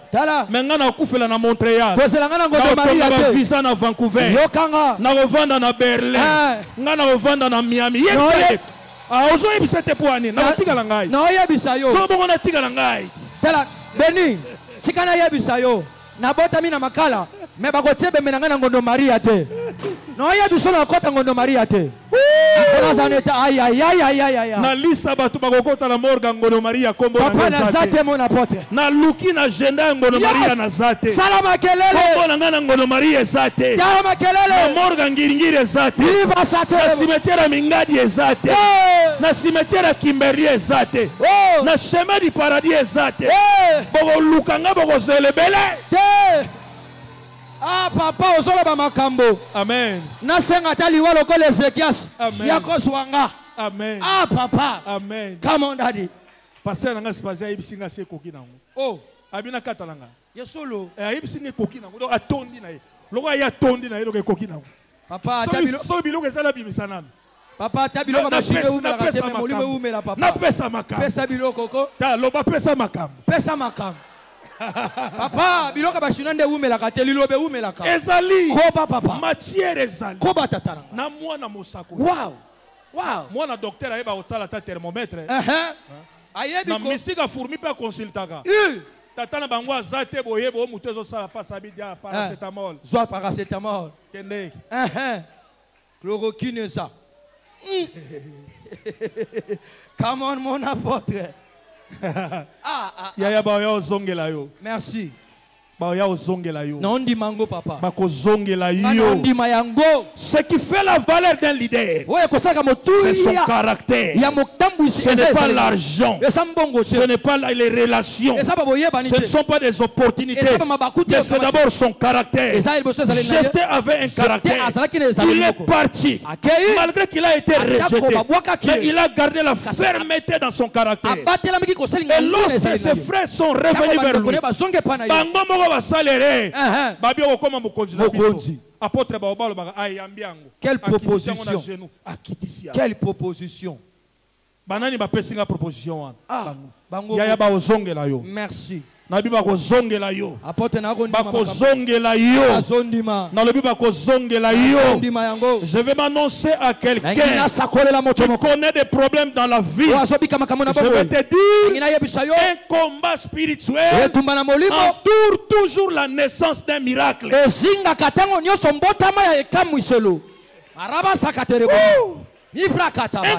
me nga na okufela na Montréal naotonga bavisa na Vancouver nakovanda na Berlin nga nakovanda na Miami yebisa ye ozoyebisa te po ani nakotikala ngai so bongo natikala ngai tala beni tika nayebisa yo nabotami na makala me bakotie bembe na ngai na ngondo Maria te noyebiso na kota ngondo Maria te na lista bato bakokota na morga ngondo Maria kombo na zate mon apôtre na luki na agenda ngondo Maria na zate salama kelele kombo na ngana ngondo Maria zate salama kelele na morga ngiringiri zate na cimetière Mingadi zate na cimetière Kimberley zate na chemin du paradis zate boko lukanga boko zelebele papa osolo ba makambo amen nasenga taliwa lokola Ezekias yakozwanga amen papa amen come on daddy passer nanga spaza yibisinga se koki nango abina katalanga yesolo yibisinga koki nango donc atondi na ye loko ya tondi na ye loko koki nango papa so biloko ezala bimisana papa tabiloko mashine umela kateme moliwe umela papa na pesa makambo pesa biloko ko ta loba pesa makambo papa biloka bashina nde umelaka te lilobe umelaka ezali koba papa matière ezali koba tatana na mwana mosako wow mwana docteur ayeba kotala ta thermomètre ayebi na mystique fourmi pe consultaka tata na bango azate boyebo mutu ezosala pasa bidia paracetamol zwa paracetamol kende chloroquine ça Come on, mon apôtre. Merci. Non, dit mango, papa. Ce qui fait la valeur d'un leader, c'est son caractère. Ce n'est pas l'argent. Ce n'est pas les relations. Ce ne sont pas des opportunités. Mais c'est d'abord son caractère. Jephthé avait un caractère. Il est parti. Malgré qu'il a été rejeté. Mais il a gardé la fermeté dans son caractère. Et lorsque ses frères sont revenus vers lui, quelle proposition? Quelle proposition? Merci. Je vais m'annoncer à quelqu'un qui connaît des problèmes dans la vie. Je vais te dire, un combat spirituel entoure toujours la naissance d'un miracle. Un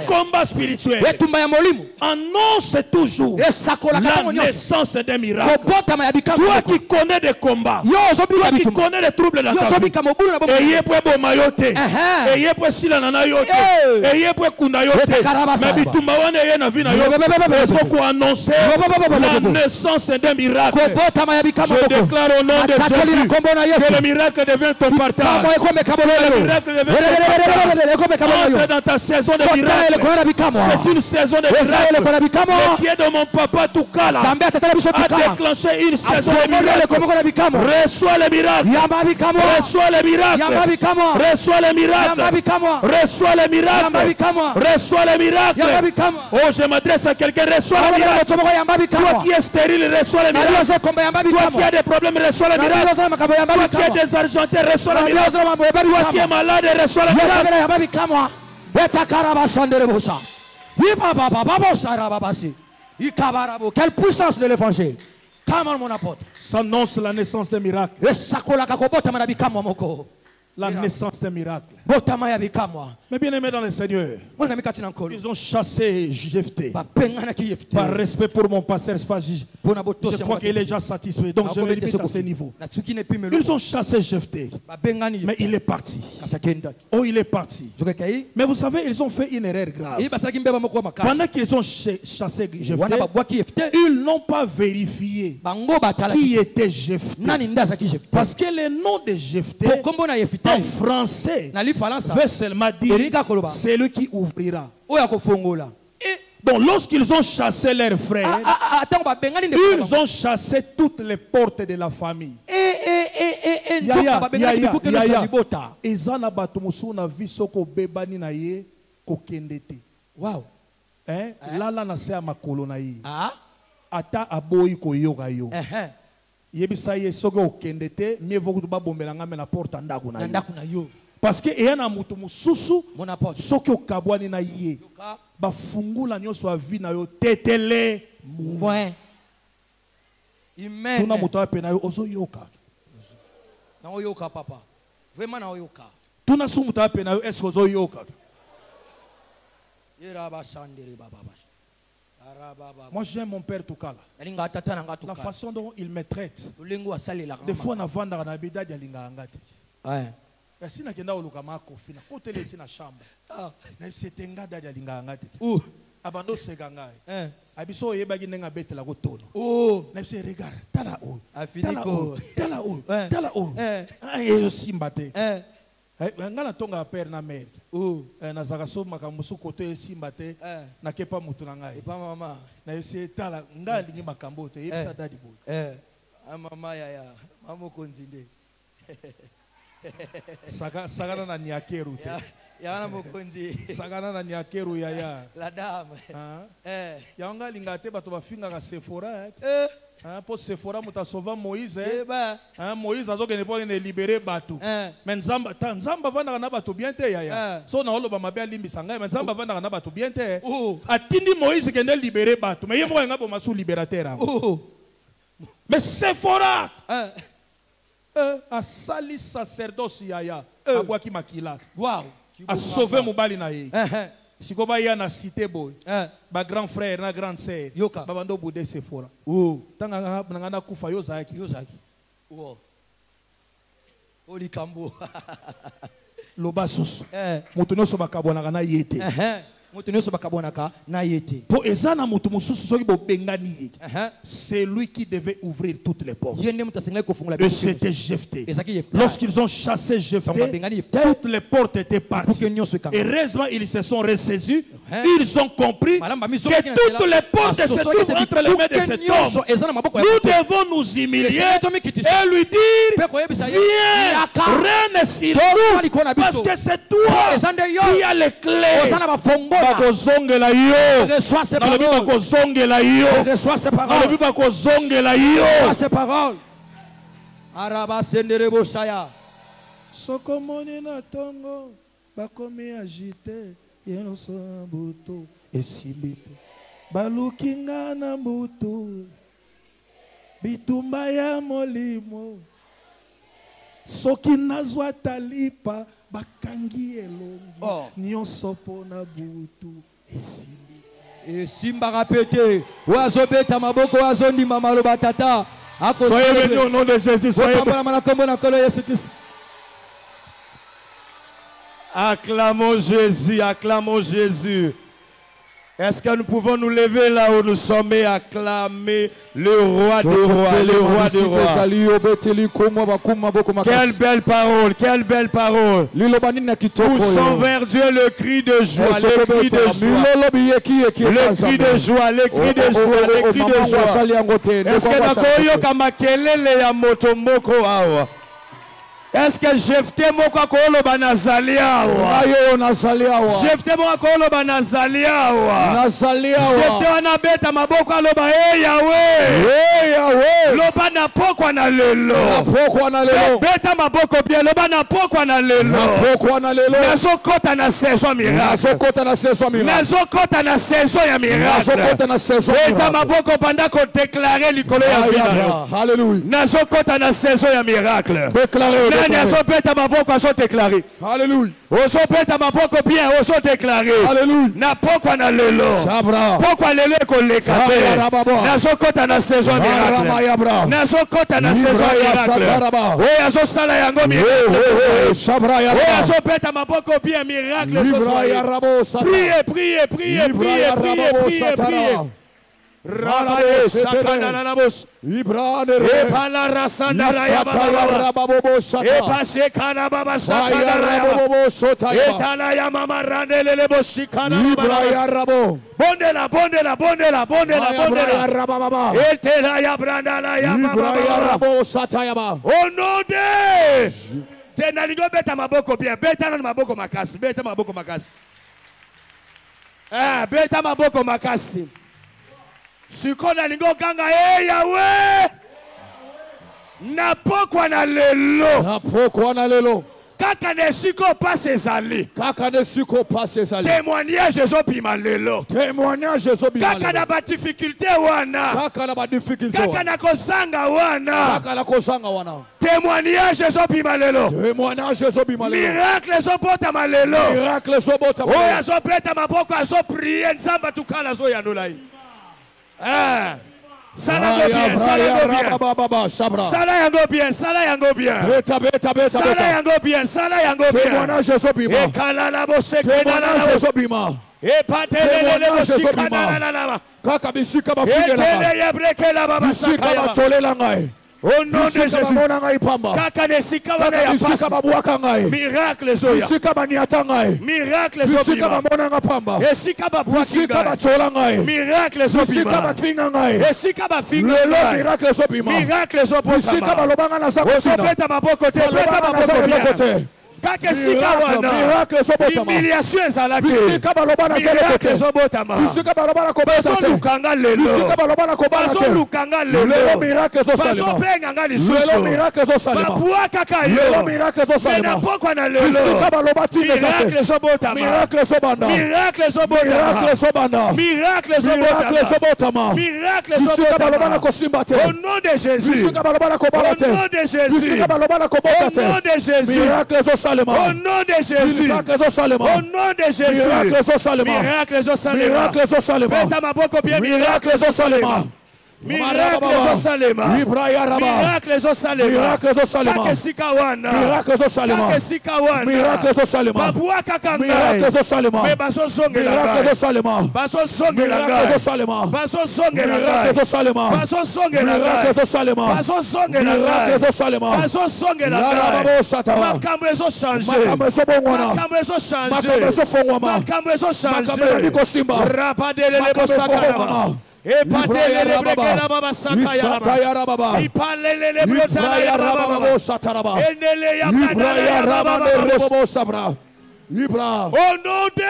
combat spirituel annonce toujours la naissance d'un miracle. Toi qui connais des combats, toi qui connais les troubles de la vie, ayez pour Bomayote, ayez pour Silananayote, ayez pour Kundayote, mais Bitumbawane ayez na vie na yo, ils sont quoi annoncer la naissance d'un miracle. Je déclare au nom de Jésus que le miracle devient ton partage. Le miracle devient ton partage. Entre dans ta saison de miracle. C'est une saison de miracle. Le pied de mon papa Toukala a déclenché une saison de miracle. Reçois le miracle. Reçois le miracle. Reçois le miracle. Reçois le miracle. Reçois le miracle. Oh, je m'adresse à quelqu'un. Reçois le miracle. Toi qui es stérile, reçois le miracle. Toi qui as des problèmes, reçois le miracle. Toi qui es désargenté, reçois le miracle. Toi qui es malade, reçois le miracle. Quelle puissance de l'évangile. Comment mon apôtre? Ça annonce la naissance des miracles. La naissance des miracles. Mais bien aimé dans le Seigneur, ils ont chassé Jephthé. Par respect pour mon pasteur, je crois qu'il est déjà satisfait. Donc je vais limiter à ce niveau. Ils ont chassé Jephthé. Mais il est parti. Oh, il est parti. Mais vous savez, ils ont fait une erreur grave. Pendant qu'ils ont chassé Jephthé, ils n'ont pas vérifié qui était Jephthé. Parce que le nom de Jephthé en français veut seulement dire celui qui ouvrira. Donc lorsqu'ils ont chassé leurs frères, ils ont chassé toutes les portes de la famille. Wow. Lala na se makolo na ye. Ata aboyi koyoga yo. Yebisa ye soki okende te mieux vaut que babombelanga me na porte ndako na yo. Parce que eyana mutu mususu soki okabwani na ye bafungula nyonso ya vie na yo tetele mouin. Amen. Tuna mutu apena yo ozoyoka. Na oyoka papa. Vraiment na oyoka. Tuna su mutu apena yo est-ce ozoyoka? Yeraba shandere baba. Moi j'aime mon père Toukala. La façon dont il me traite. Des fois on a vendu à Nabida Dialinga Angati. Ouais. Si na kenda oluka makofi na côté le tina chambre. Na c'était ngada Dialinga Angati. Abando segangai. Abiso yebagi nenga betela ko tono. Na c'est regarde tala o. Tala o. Tala o. Yo simbate. Ngana tonga père na mère. Na zakaso makamusu kote simbate na kepa mutu na ngai. Pa mama. Na yose tala ngali ni makambo te yebisa dadi boy. Mama ya mama konzinde. Sagana na niakeru te. Ya na mokonzi. Sagana na niakeru ya. La dame. Ya ngali ngate bato bafinga ka Sephora. Pour Sephora muta sauva Moïse. Moïse a donc ne libérer bateau. Mais Nzamba vanda na bateau bien te ya. So na oloba mabe limbisa ngai mais Nzamba vanda na bateau bien te. Atindi Moïse ke ne libérer bateau. Mais yemo nga boma sous libérateur. Mais Sephora a sali sacerdoce yaya abwaki makila. Wow. A sauvé mobali na ye. Si vous avez une cité, ba grand frère, na grande sœur, babando boudé c'est fort. Tanga na kufa yozaki. Oli kambo. Lobasus. Mutuno so bakabona na yete. Pour c'est lui qui devait ouvrir toutes les portes. Et c'était Jephthé. Lorsqu'ils ont chassé Jephthé, toutes les portes étaient parties. Et heureusement, ils se sont ressaisis. Ils ont compris que toutes les portes se trouvent entre les mains de cet homme. Nous devons nous humilier et lui dire, viens, règne sur nous, parce que c'est toi qui as les clés. Bakozongela yo. Reçois ces paroles. Reçois ces paroles. Araba senderebo shaya. Sokomoni na tongo bakomi agité yeno so mbuto esibito. Balukinga na mbuto. Bitumba ya molimo. Soki nazwa talipa bakangi elongi nyonso pona butu esimbi esimba rapete wazobeta maboko wazondima maloba tata soyez bénis au nom de Jésus, soyez bénis. Acclamons Jésus, acclamons Jésus. Est-ce que nous pouvons nous lever là où nous sommes et acclamer le roi des rois, le roi des rois? Quelle belle parole, quelle belle parole. Poussons vers Dieu le cri de joie, le cri de joie. Le cri de joie, le cri de joie, le cri de joie. Est-ce que nakoyo kamakelele ya moto moko awa? Est-ce que Jephthé moko akoloba nazali awa? Jephthé moko akoloba nazali awa? Jephthé wana beta maboko aloba hey Yahweh. Loba na pokwa na lelo. Beta maboko bien loba na pokwa na lelo. Nazokota na saison miracle. Nazokota na saison ya miracle. Beta maboko panda ko déclarer likolo ya vida. Hallelujah. Nazokota na saison ya miracle. Alléluia. Osopeta maboko bien, oso déclaré. Alléluia. Na pokwa na lelo. Pokwa lelo kolekate. Nazokota na saison miracle. Nazokota na saison miracle. Oya zo sala yango miracle. Oya osopeta maboko bien miracle ce soir. Priez. Rabale sakana na bos Ibrane epala rasanda la ya baba epase kana baba sakana la ya baba etala ya mama randele le bosikana baba bondela etela ya branda la ya baba au nom de tena lingo beta maboko bien beta na maboko makasi beta maboko makasi Sukona lingo kanga hey Yahweh na pokwa na lelo kaka ne siko passe ezali témoignage ezopima lelo kaka na ba difficulté wana kaka na kozanga wana témoignage ezopima lelo miracle ezobotama lelo oyo azopeta maboko azoprie nzamba tukala zoyanola ye Sala yango bien. Ekala la boseke na la epatele le bosika na la kaka bisika bafuge la au nom de Jésus, kaka nesika wana ya pasi miracle zoya miracle zobima esika babwaki miracle zobima esika bafinga miracle zobima osopeta maboko te kaka esika wana humiliation ezalaki miracle zobotama bazolukanga lelo bazopenganga lisusu babwakaka yo mena pokwa na lelo miracle zobotama au nom de Jésus Au nom de Jésus. Au nom de Jésus. Miracles au Salema. Peta maboko bien miracles au Salema. Miracles au Salema. Miracles au Salema. Kakesika wana. Kakesika wana. Miracles au Salema. Babua kakanga. Miracles au Salema. Me baso songe la. Miracles au Salema. Baso songe la. Miracles au Salema. Baso songe la. Miracles au Salema. Baso songe la. Miracles au Salema. Baso songe la. Miracles au Salema. Baso songe la. Makambo ezo changer. Makambo ezo bongwana. Makambo ezo changer. Makambo ezo fongwama. Makambo ezo changer. Makambo ezo kosimba. Rapadele le bosakana. Et patele le brekela baba sata ya baba. Ipalele le brotala ya baba. Enele ya kadala ya baba. Au nom de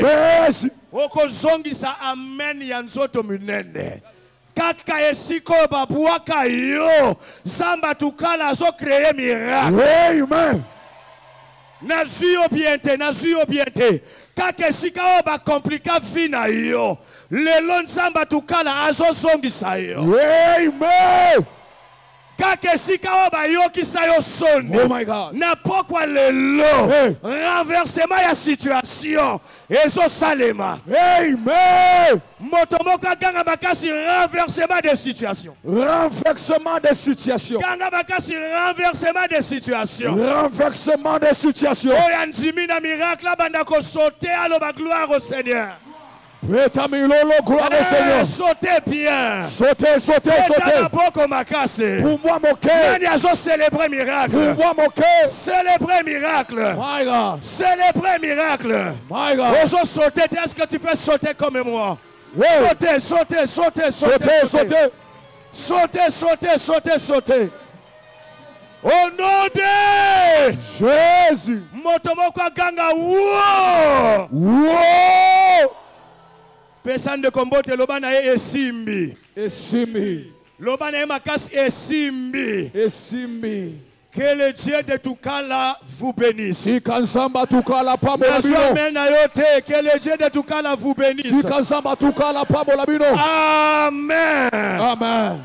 Jésus. Okozongisa amen ya nzoto munene. Kaka esiko babuaka yo. Zamba tukala zo créer miracle. Amen. Nazio biente. Kaka esika o ba komplika vina yo. Lelo nzamba tukala azo zongisa yo. Amen. Kakesika oba yoki sayo soni. Oh my God. Na pokwa lelo. Renversement ya situation. Ezo salema. Amen. Motomoka ganga bakasi renversement de situation. Renversement de situation. Ganga bakasi renversement de situation. Renversement de situation. Oyanzimi na miracle banda ko sauter aloba gloire au Seigneur. Gloire au Seigneur. Sautez bien. Sautez. Pour moi, mon cœur. Célébrer miracle. Pour moi, mon cœur. Célébrer miracle. My God. Célébrer miracle. My God. Oso sauter. Est-ce que tu peux sauter comme moi? Oui. Sauter. Au nom de Jésus. Motomoko ganga. Wow. Personne de combote lobana esimbi. Lobana emakas esimbi. Que le Dieu de Tukala vous bénisse. Que le Dieu de Tukala vous bénisse. Amen. Amen.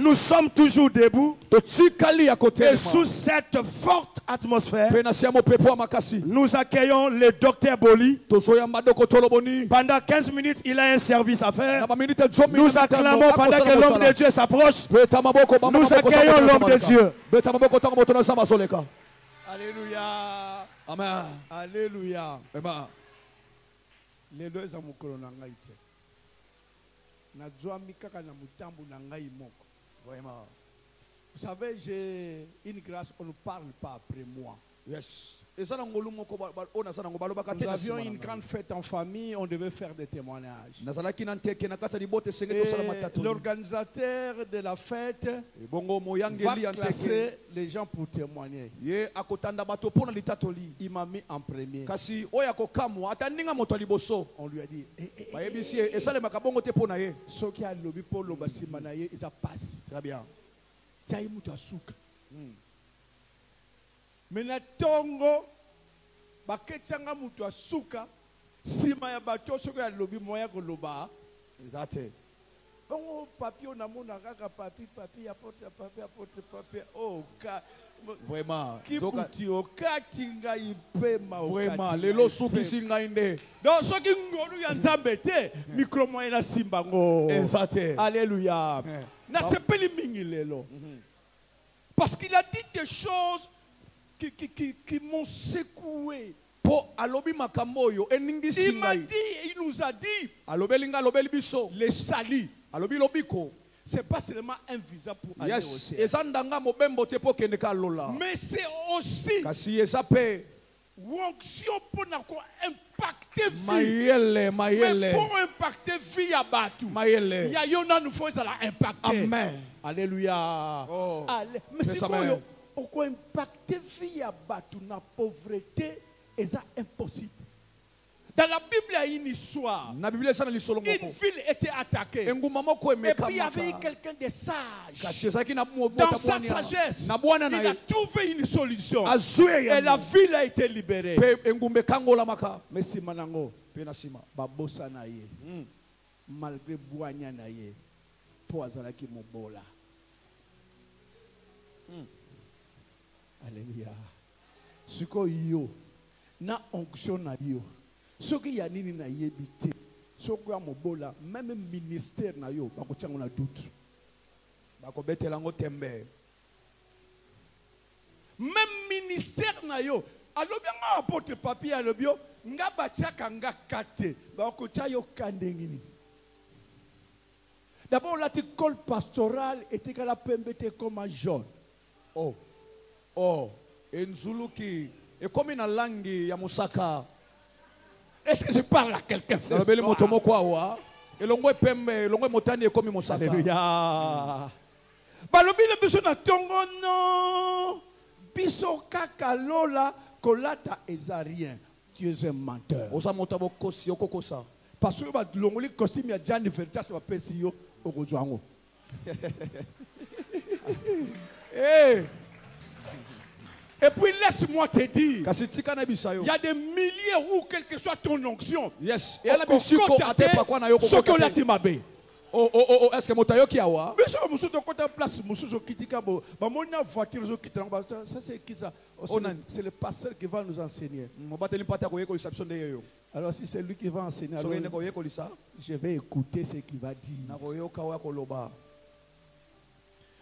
Nous sommes toujours debout et sous cette forte atmosphère, nous accueillons le docteur Boli. Pendant 15 minutes, il a un service à faire. Nous acclamons pendant que l'homme de Dieu s'approche. Nous accueillons l'homme de Dieu. Alléluia. Amen. Alléluia. Amen. Les deux amokolo na ngai te. Na joami kaka na mutambu na ngai moko. Vraiment. Vous savez, j'ai une grâce, on ne parle pas après moi. Yes. Nous avions une grande fête en famille, on devait faire des témoignages. L'organisateur de la fête va classer les gens pour témoigner. Il m'a mis en premier. On lui a dit, ceux qui ont lobby pour le basimanaye, ils passent. Très bien. Mena tongo baketanga mutu asuka sima ya bato soko ya lobi moya ko loba ezate bongo papier na mona kaka papier apporte oh ka vraiment kibuti okatinga ipema vraiment lelo suki singa inde donc soki ngolu ya nzambe te micro moya na simba ngo ezate alléluia na sepeli mingi lelo parce qu'il a dit des choses qui m'ont secoué. Il m'a dit, il nous a dit, les salis. C'est pas seulement un visa pour aller au ciel. Mais c'est aussi onction pour impacter vie. Mayele. Pour impacter vie à Batu. Il y a yona nous faut ça la impacter. Amen. Alléluia. Oh. Mais c'est quoi pourquoi impacter vie à Batu na pauvreté est ça impossible. Dans la Bible, il y a une histoire. Une ville était attaquée. Et puis il y avait quelqu'un de sage. Dans sa sagesse, il a trouvé une solution. Et la ville a été libérée. Mais si manango, babosa na ye, malgré boanya na ye, poazala ki mobola. Alléluia. Suko yo, na onction na yo. Ce qui y a nini na yebite, ce qui a mobola, même ministère na yo, bako tiango na doute. Bako betelango tembe. Même ministère na yo, alo bien nga apporte papier alo bio, nga batiaka nga kate, bako tia yo kandengini. D'abord l'article pastoral était qu'à la pembete comme un jaune. Enzuluki, et comme une langue ya musaka. Est-ce que je parle à quelqu'un? Alléluia. Balobi le biso na tongo non. Biso kaka lola kolata ezarien. Tu es un menteur. Parce que ba longoli costume ya Jan Vertas va pesi yo okozwango. Et puis laisse-moi te dire, il y a des milliers où quelle que soit ton onction. Yes. Et la musique est-ce que motayo qui a wa? Mais ça musu to kota place musu zo kitika bo. Ba mona voiture zo kitana ba ça c'est qui ça? C'est le pasteur qui va nous enseigner. Alors si c'est lui qui va enseigner, alors, je vais écouter ce qu'il va dire.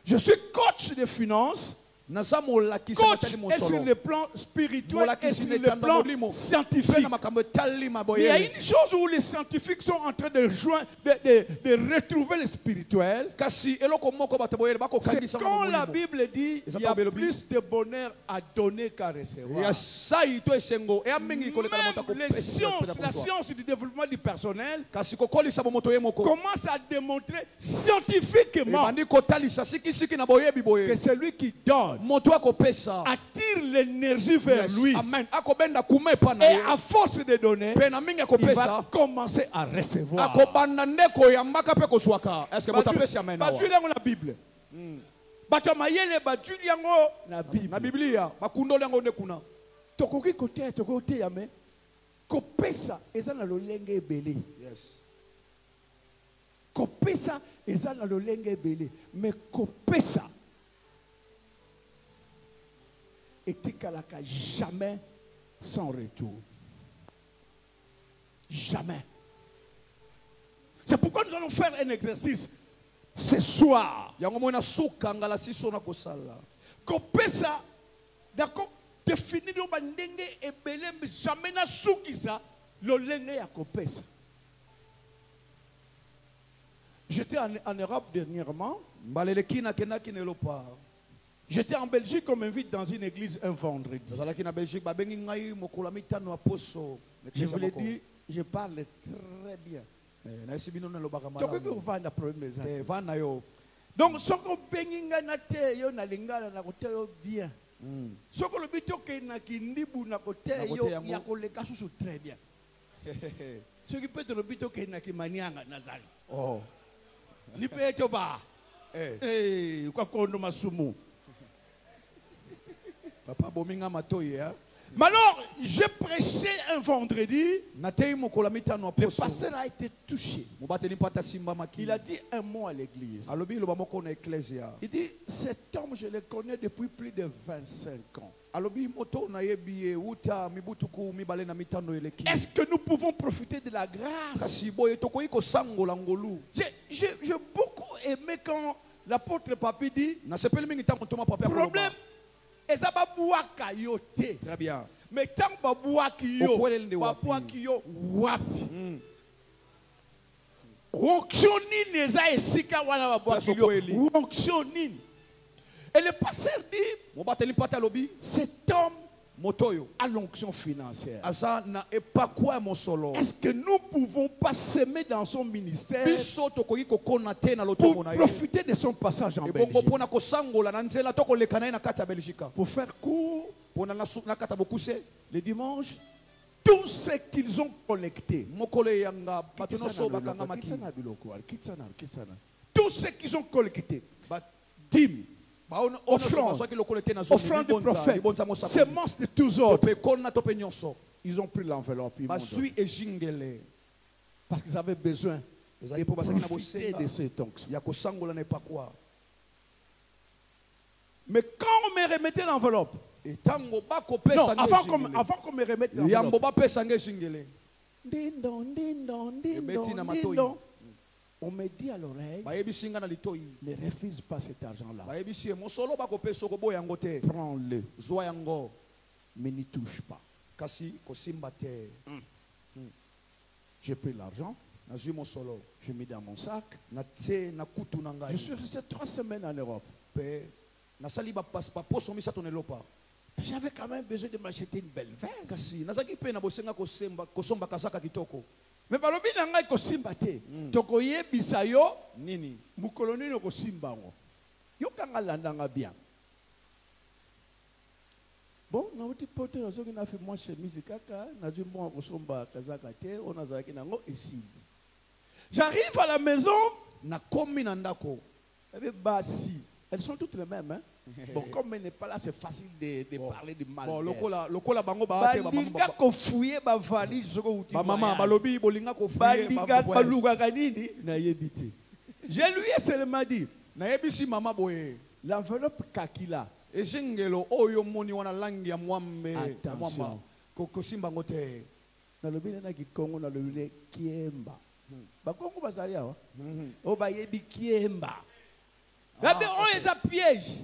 Je suis coach de finances. Coach est sur le plan spirituel et sur le plan scientifique. Il y a une chose où les scientifiques sont en train de retrouver le spirituel. C'est quand la Bible dit qu'il y a plus de bonheur à donner qu'à recevoir. Même la science du développement du personnel commence à démontrer scientifiquement que celui qui donne attire l'énergie vers lui. Amen. Et à force de donner, il va commencer à recevoir. Est-ce que vous avez la Bible? La Bible. Tokoki kote tokote yame kopesa ezana lolenge ebele. Yes. Kopesa ezana lolenge ebele, mais kopesa etikalaka jamais sans retour. Jamais. C'est pourquoi nous allons faire un exercice ce soir. Kopesa, d'accord, définir le bandenge et belé, mais jamais na soukisa, l'olenge ya kopesa. J'étais en Europe dernièrement. J'étais en Belgique comme invite dans une église un vendredi. Je vous l'ai dit, je parle très bien. Donc, ce que benginga na te yo na lingala na kote yo bien. Ce que le bito ke na kindibu na kote yo ya koleka susu très bien. Ce qui peut être le bito ke na kimanianga nazali. Oh. Ni pe to ba. Kwa kondo masumu. Papa bominga matoye hein. Mais alors, j'ai prêché un vendredi. Le pasteur a été touché. Il a dit un mot à l'église. Il dit, cet homme, je le connais depuis plus de 25 ans. Est-ce que nous pouvons profiter de la grâce? J'ai beaucoup aimé quand l'apôtre Papi dit, problème, très bien. Mais tant que yo wapi. Et le pasteur dit, cet homme à l'onction financière. Est-ce que nous ne pouvons pas s'aimer dans son ministère pour profiter de son passage en Belgique? Pour faire court, le dimanche, tout ce qu'ils ont collecté, tout ce qu'ils ont collecté, dîmes, offrande du prophète, semences de tous autres, ils ont pris l'enveloppe. Parce qu'ils avaient besoin de profiter de cette onction. Mais quand on me remettait l'enveloppe, non, avant qu'on me remette l'enveloppe, on me dit à l'oreille, ne refuse pas cet argent-là. Prends-le, mais n'y touche pas. J'ai pris l'argent, je mis dans mon sac. Je suis resté 3 semaines en Europe. J'avais quand même besoin de m'acheter une belle veste. Mais balobi na ngai kosimba te. Toko yebisa yo nini mukolo nini kosimba ngo. Yo kanga landanga bien. Bon, na uti pote na soki na fait moi chemise kaka, na dû moi kosomba kazaka te, on a zaki nango esili. J'arrive à la maison, na komi na ndako. Ebe basi, elles sont toutes les mêmes hein. Bon, comme elle n'est pas là, c'est facile de parler de mal. Bon, lokola bango ba te ba maman ko fouiller ba valise soko uti. Ba maman balobi bolinga ko fouiller ba baluka kanini na yebite. Je lui ai seulement dit, na yebisi mama boye, l'enveloppe kakila. Ezingelo oyo moni wana langi ya mwambe mwamba ko simba ngote. Na lobi na kikongo na lobi kiemba. Ba kongo bazali awa. O ba yebi kiemba. On les a pièges.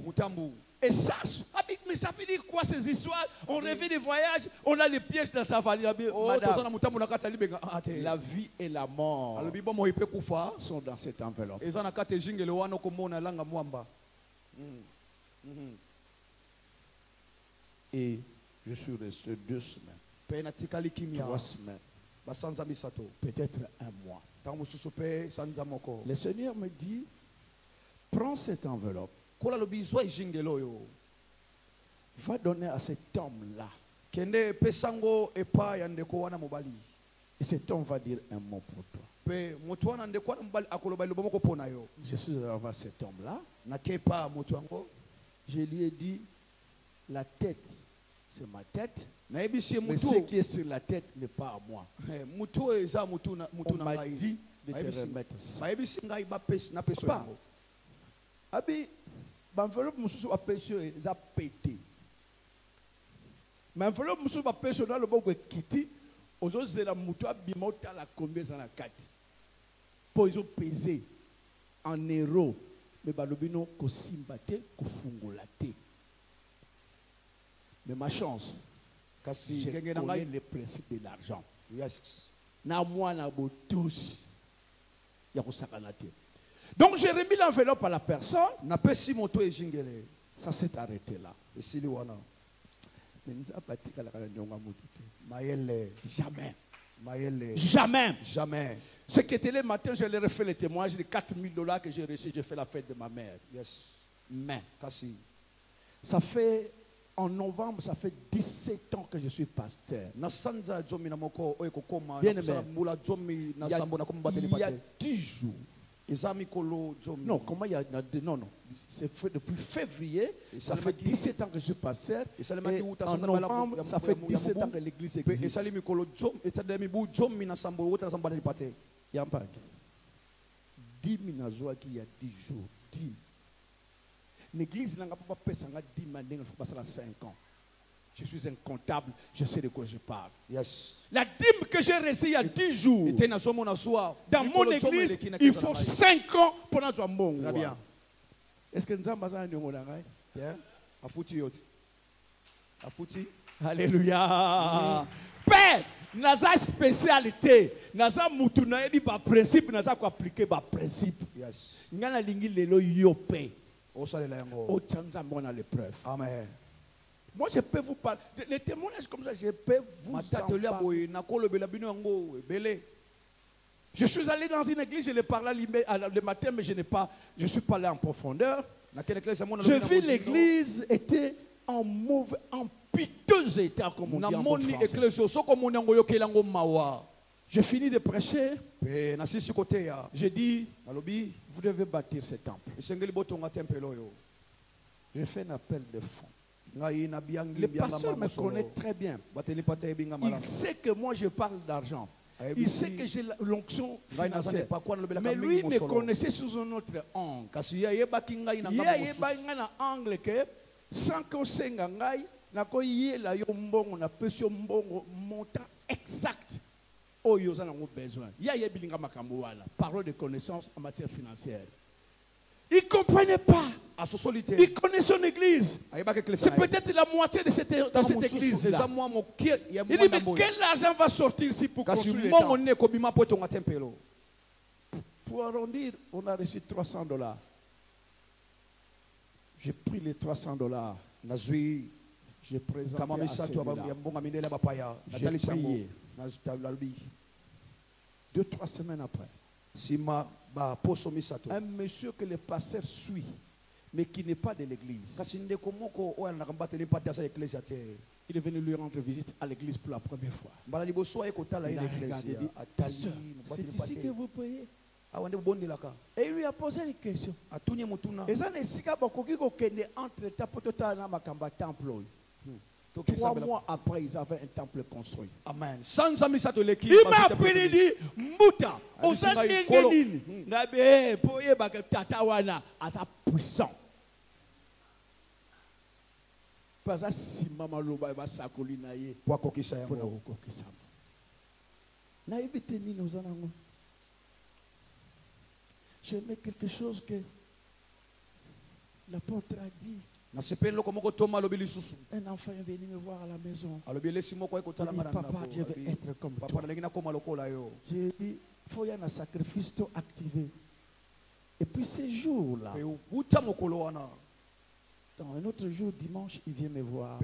Et ça, mais ça veut dire quoi ces histoires? On rêvait des voyages, on a les pièges dans sa valise. La vie et la mort sont dans cette enveloppe. Et je suis resté 2 semaines, 3 semaines, peut-être 1 mois. Le Seigneur me dit, prends cette enveloppe. Va donner à cet homme-là. Et cet homme va dire un mot pour toi. Je suis allé voir cet homme-là. Je lui ai dit, la tête, c'est ma tête. Mais ce qui est sur la tête n'est pas à moi. On m'a dit de te remettre ça. Papa, Abi, l'enveloppe mususu a péché, ils a pété. Mais l'enveloppe mususu a péché dans le bon kiti, aux autres c'est la mouton bimota la combien dans la carte. Pour ils ont pesé en euros, mais balobino ko simbate ko fungolate. Mais ma chance, j'ai connais le principe de l'argent. Yes. Na moi na bo tous, ya ko sakanate. Donc j'ai remis l'enveloppe à la personne. Ça s'est arrêté là. Jamais. Jamais. Jamais. Ce qui était le matin, je leur ai fait le témoignage de $4,000 que j'ai reçu. J'ai fait la fête de ma mère. Yes. Mais ça fait, en novembre, ça fait 17 ans que je suis pasteur. Bien aimé, il y a 10 jours. Non, comment il y a non, c'est depuis février, ça fait 17 ans que je suis pasteur. Et en novembre, ça fait 17 ans que l'église existe. Il y a pas 10 000 il y a 10 jours. 10. L'église n'a pas passé 10 000 il faut passer 5 ans. Je suis un comptable, je sais de quoi je parle. Yes. La dîme que j'ai reçue il y a 10 jours, dans mon église, il faut 5 ans pour notre monde. Très bien. Est-ce que nous avons besoin de nous? Alléluia. Père, nous avons une spécialité. Nous avons un principe, nous avons appliqué un principe. Yes. Nous avons l'épreuve. Amen. Moi, je peux vous parler. Les témoignages comme ça, je peux vous en parler. Je suis allé dans une église, je l'ai parlé le matin, mais je suis pas allé en profondeur. J'ai vu l'église était en piteux état, comme on dit en français. J'ai fini de prêcher. J'ai dit, vous devez bâtir ce temple. J'ai fait un appel de fonds. Le pasteur me connaît très bien. Il sait que moi je parle d'argent. Il sait que j'ai l'onction financière. Mais lui me connaissait sous un autre angle. Il y a un angle que sans qu'on s'engagne, il y a un montant exact. Oh, il y a besoin. Il y a parole de connaissance en matière financière. Il ne comprenait pas. Il connaît son église. C'est peut-être la moitié de cette église-là. Il dit, mais quel argent va sortir ici pour construire le temple? Pour arrondir, on a reçu $300. J'ai pris les $300. J'ai présenté à celui-là. J'ai prié. 2-3 semaines après, un monsieur que le pasteur suit, mais qui n'est pas de l'église, il est venu lui rendre visite à l'église pour la première fois. Il a regardé, il dit, pasteur, c'est ici que vous priez? Et il lui a posé une question. Et ça, c'est entre-temps pour tout le temple. 3 mois après, ils avaient un temple construit. Amen. Il m'a appelé, il dit, Mouta, au sein de Ngabe, Poye Tatawana, à sa puissance. Parce que si maman loba va s'accouler naïe, pour kokisa pour kokisa. Naïe biteni nous en avons. J'aimais quelque chose que l'apôtre a dit. Un enfant est venu me voir à la maison. Il dit, papa, je vais être comme toi. J'ai dit, il faut y avoir un sacrifice activé. Et puis ces jours-là, dans un autre jour, dimanche, il vient me voir.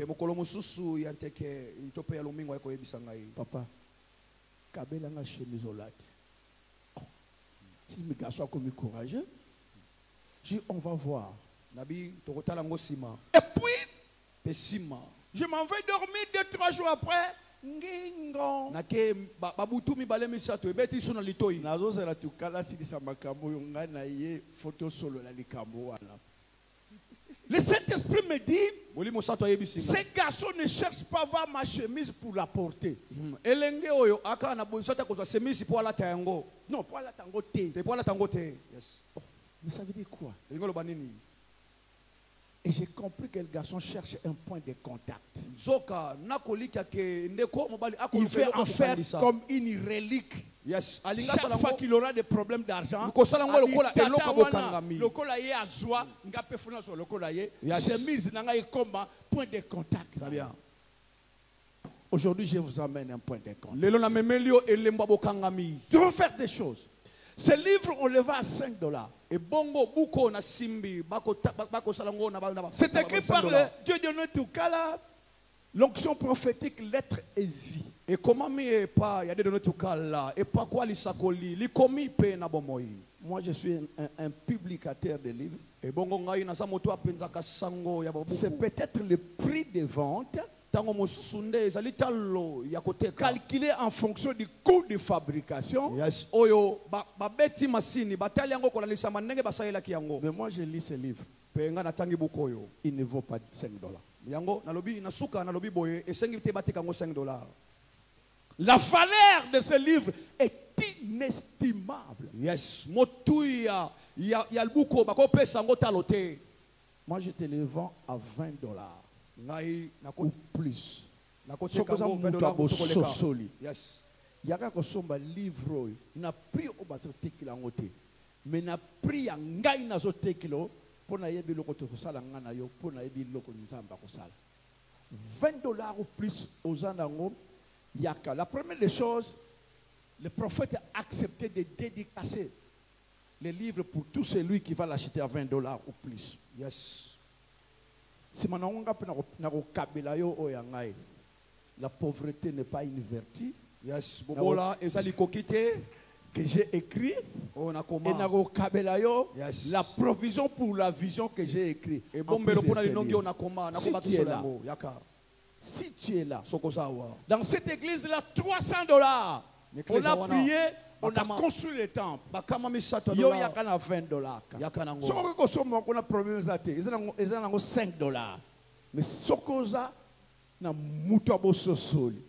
Papa, Kabela nga chemise au latte. Si mes garçons comme courageux, j'ai dit, on va voir. Et puis, je m'en vais dormir 2-3 jours après. Ngingo. Le Saint-Esprit me dit, ces garçons ne cherchent pas à voir ma chemise pour la porter. Non, pour la tango. Yes. Oh, mais ça veut dire quoi? Et j'ai compris que le garçon cherche un point de contact. Il veut en faire comme une relique. Yes. Chaque fois qu'il aura des problèmes d'argent, point de contact. Aujourd'hui, je vous amène un point de contact. Je veux faire des choses. Ce livre, on le vend à $5. C'est écrit par le Dieu de notre cas, l'onction prophétique, lettre et vie. Et comment pas, il y a des notre cas là, et pas quoi moi je suis un publicateur de livres. C'est peut-être le prix de vente calculé en fonction du coût de fabrication. Yes. Mais moi je lis ce livre. Il ne vaut pas $5. La valeur de ce livre est inestimable. Yes. Moi je te le vends à $20. Ou plus. Yes. Il y a un livre n'a pris au bas mais n'a pris un gain na zote kilo pour na yebi loko to sala ngana yo pour na yebi loko nzamba ko sala $20 ou plus aux anango yaka. La première des choses, le prophète a accepté de dédicacer les livres pour tout celui qui va l'acheter à $20 ou plus. Yes. Si la pauvreté n'est pas une vertu. Yes, bobola ezali kokite que j'ai écrit oh et nako kabela yo la provision pour la vision que j'ai écrit. Et bombelo pona linongi ona koma na si tu es là, si tu es là, dans cette église là, $300. On a prié, on a construit le temple. Yo yakana $20. Soko somo kuna problème zate, ezana ngo $5. Mais sokoza na muto abososoli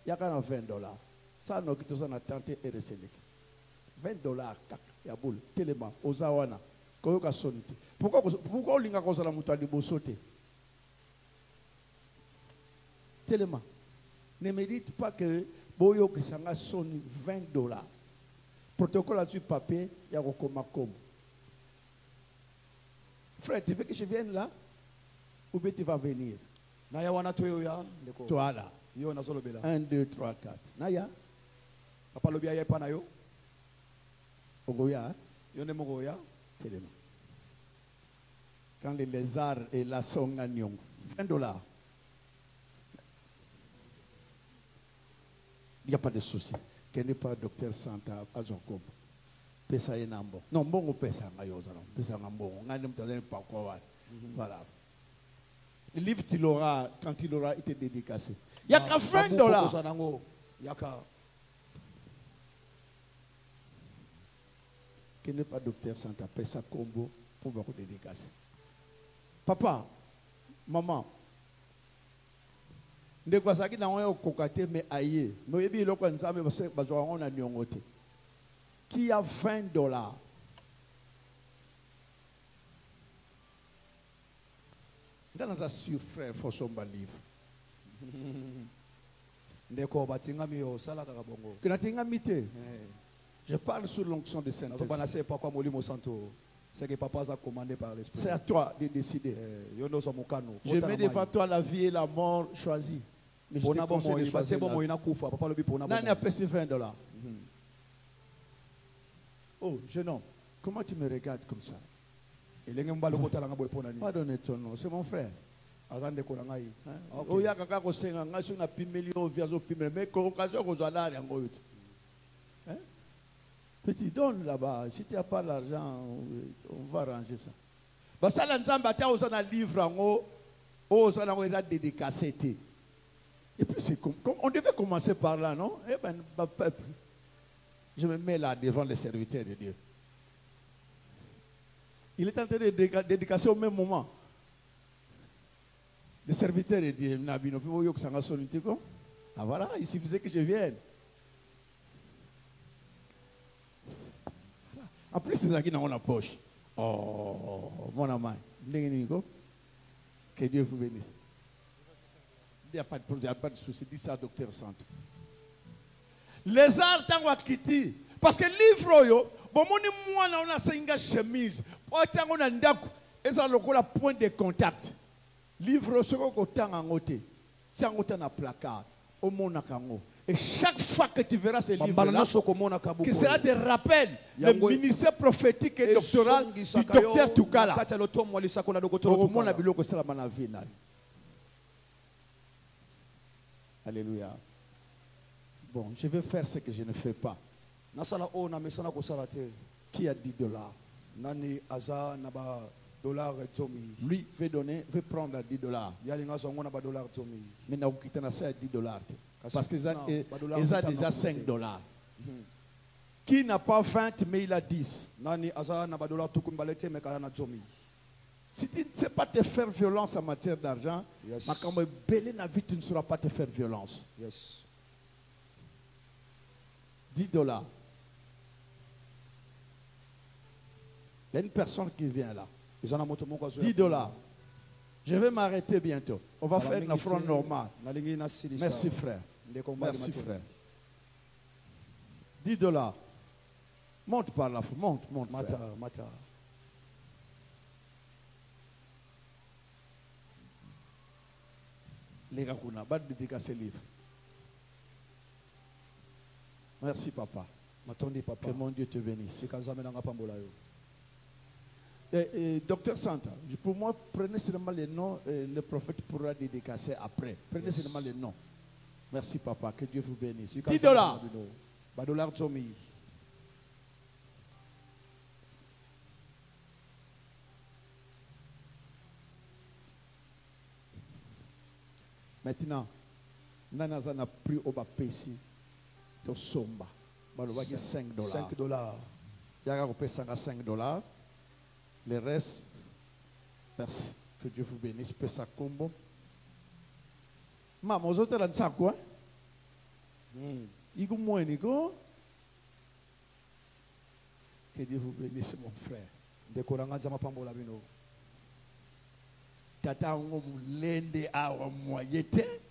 yakana $20. Ça no kitoza na tente et reseleki. $20 ya boule telema ozawana koyoka sonite. Pourquoi olinga kozala muto alibosote? Tellement. Ne me dites pas que Boyo Kisanga sonne $20. Protocole là-dessus, papier, il y a comme. Frère, tu veux que je vienne là? Ou bien tu vas venir? Toi là. 1, 2, 3, 4. Naya? Papa Lobia ya panayo? Ogoya? Yone mogoya? Tellement. Quand les lézards et la sont gagnants, $20. Il n'y a pas de souci. Quel n'est pas docteur Santa à Zonkob. Pesa enambo. Non, bon, pesa ngayoza. Pesa ngambo. Ngani mtazeni pa kwa. Voilà. Le livre, tu l'auras quand il aura été dédicacé. Il n'y a qu'à $20. Quel n'est pas docteur Santa. Pesa combo pour vous dédicacer. Papa, maman. Nde kwa saki na oyo kokate me aye no yebi lokwa nzambe bazwa ngona nyongote qui a $20. Ngana za sur frère faut somba livre ndeko batinga miyo sala ka bongo que natinga mité je parle sous l'onction de Saint-Esprit. Pas c'est pas quoi molimo santo. C'est que papa a commandé par l'esprit. C'est à toi de décider. Je mets devant toi la vie et la mort choisie. Mais je te conseille de choisir Nani a payé $20. Oh, jeune homme, comment tu me regardes comme ça? Pardonne ton nom, c'est mon frère. Oh, y'a quelqu'un qui a fait un million de mais petit, donne là-bas. Si tu n'as pas l'argent, on va arranger ça. Bah, ça, on a un livre, on a dédicacé. Et puis, on devait commencer par là, non? Eh bien, peuple, je me mets là devant les serviteurs de Dieu. Il est en train de dédicacer au même moment. Les serviteurs de Dieu, ah voilà, il suffisait que je vienne. En plus, c'est ça qui est dans la poche. Oh, mon ami. Que Dieu vous bénisse. Il n'y a pas de problème, il n'y a pas de souci. Dis ça, docteur Santo. Les arts, t'as quitté. Parce que livre, yo, bon, moi, on a une chemise. On a un daku. Et ça, le point de contact. Livre, ce qu'on a en côté. C'est un placard. Au monde, et chaque fois que tu verras ces livres-là, que cela te rappelle le ministère prophétique et doctoral du docteur Tukala. Alléluia. Bon, je vais faire ce que je ne fais pas. Qui a $10? Lui veut donner, veut prendre $10. Mais n'a aucun à $10. Parce qu'ils ont déjà $5. Qui n'a pas 20 mais il a 10? Si tu ne sais pas te faire violence en matière d'argent, tu ne sauras pas te faire violence. Yes. $10. Il y a une personne qui vient là. $10. Je vais m'arrêter bientôt. On va faire une offrande normale. Merci frère. Merci frère. $10. Monte par la monte. Mata. Les gars, on a pas de dédicacer livre. Merci papa. Que mon Dieu te bénisse. Docteur Santa, pour moi, prenez seulement les noms, le prophète pourra dédicacer après. Prenez seulement les noms. Merci papa, que Dieu vous bénisse. 10 dollars. $10 Tommy. Maintenant, Nanaza n'a pris au bas ici. To somba. $5. $5. Il y a $5. Le reste, merci. Que Dieu vous bénisse. Pesa combo. Maman, vous êtes là, quoi? Il go moins, nigo. Que Dieu vous bénisse, mon frère. Décoranga zama pambola bino. Tata ngo mulende awa moyete.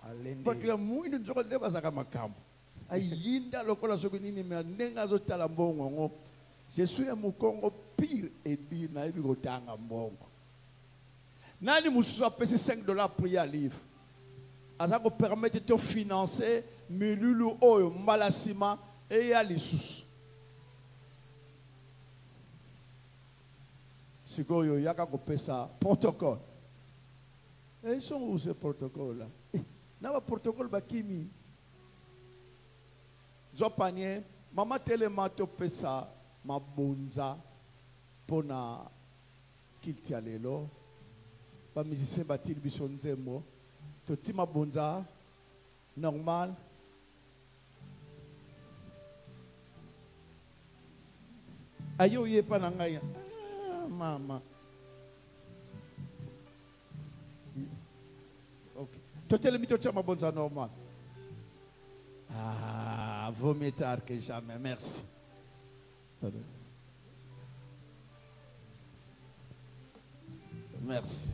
Alende. Parce que moi, nous sommes des basaka makambo. Ayinda lokola sokunini me ndenga zo tala mbongo ngo. Je suis un Mukongo pire et dit na ibi gotanga mbongo. Nani mususu apesi $5 pour y aller. Azako permettre de financer milulu oyo malasima et ya lisusu. Sikoyo yaka ko pesa protocole. Et ils sont où ce protocole là? Na ba protocole bakimi. Zo panier, mama telema to pesa mabonza pona kilti alelo. Ba musicien batil biso nzembo. To ti mabonza normal. Ayo ye pa na ngai. Mama. Okay. Totel mi to chama bonza normal. Ah, vaut mieux tard que jamais. Merci. Merci.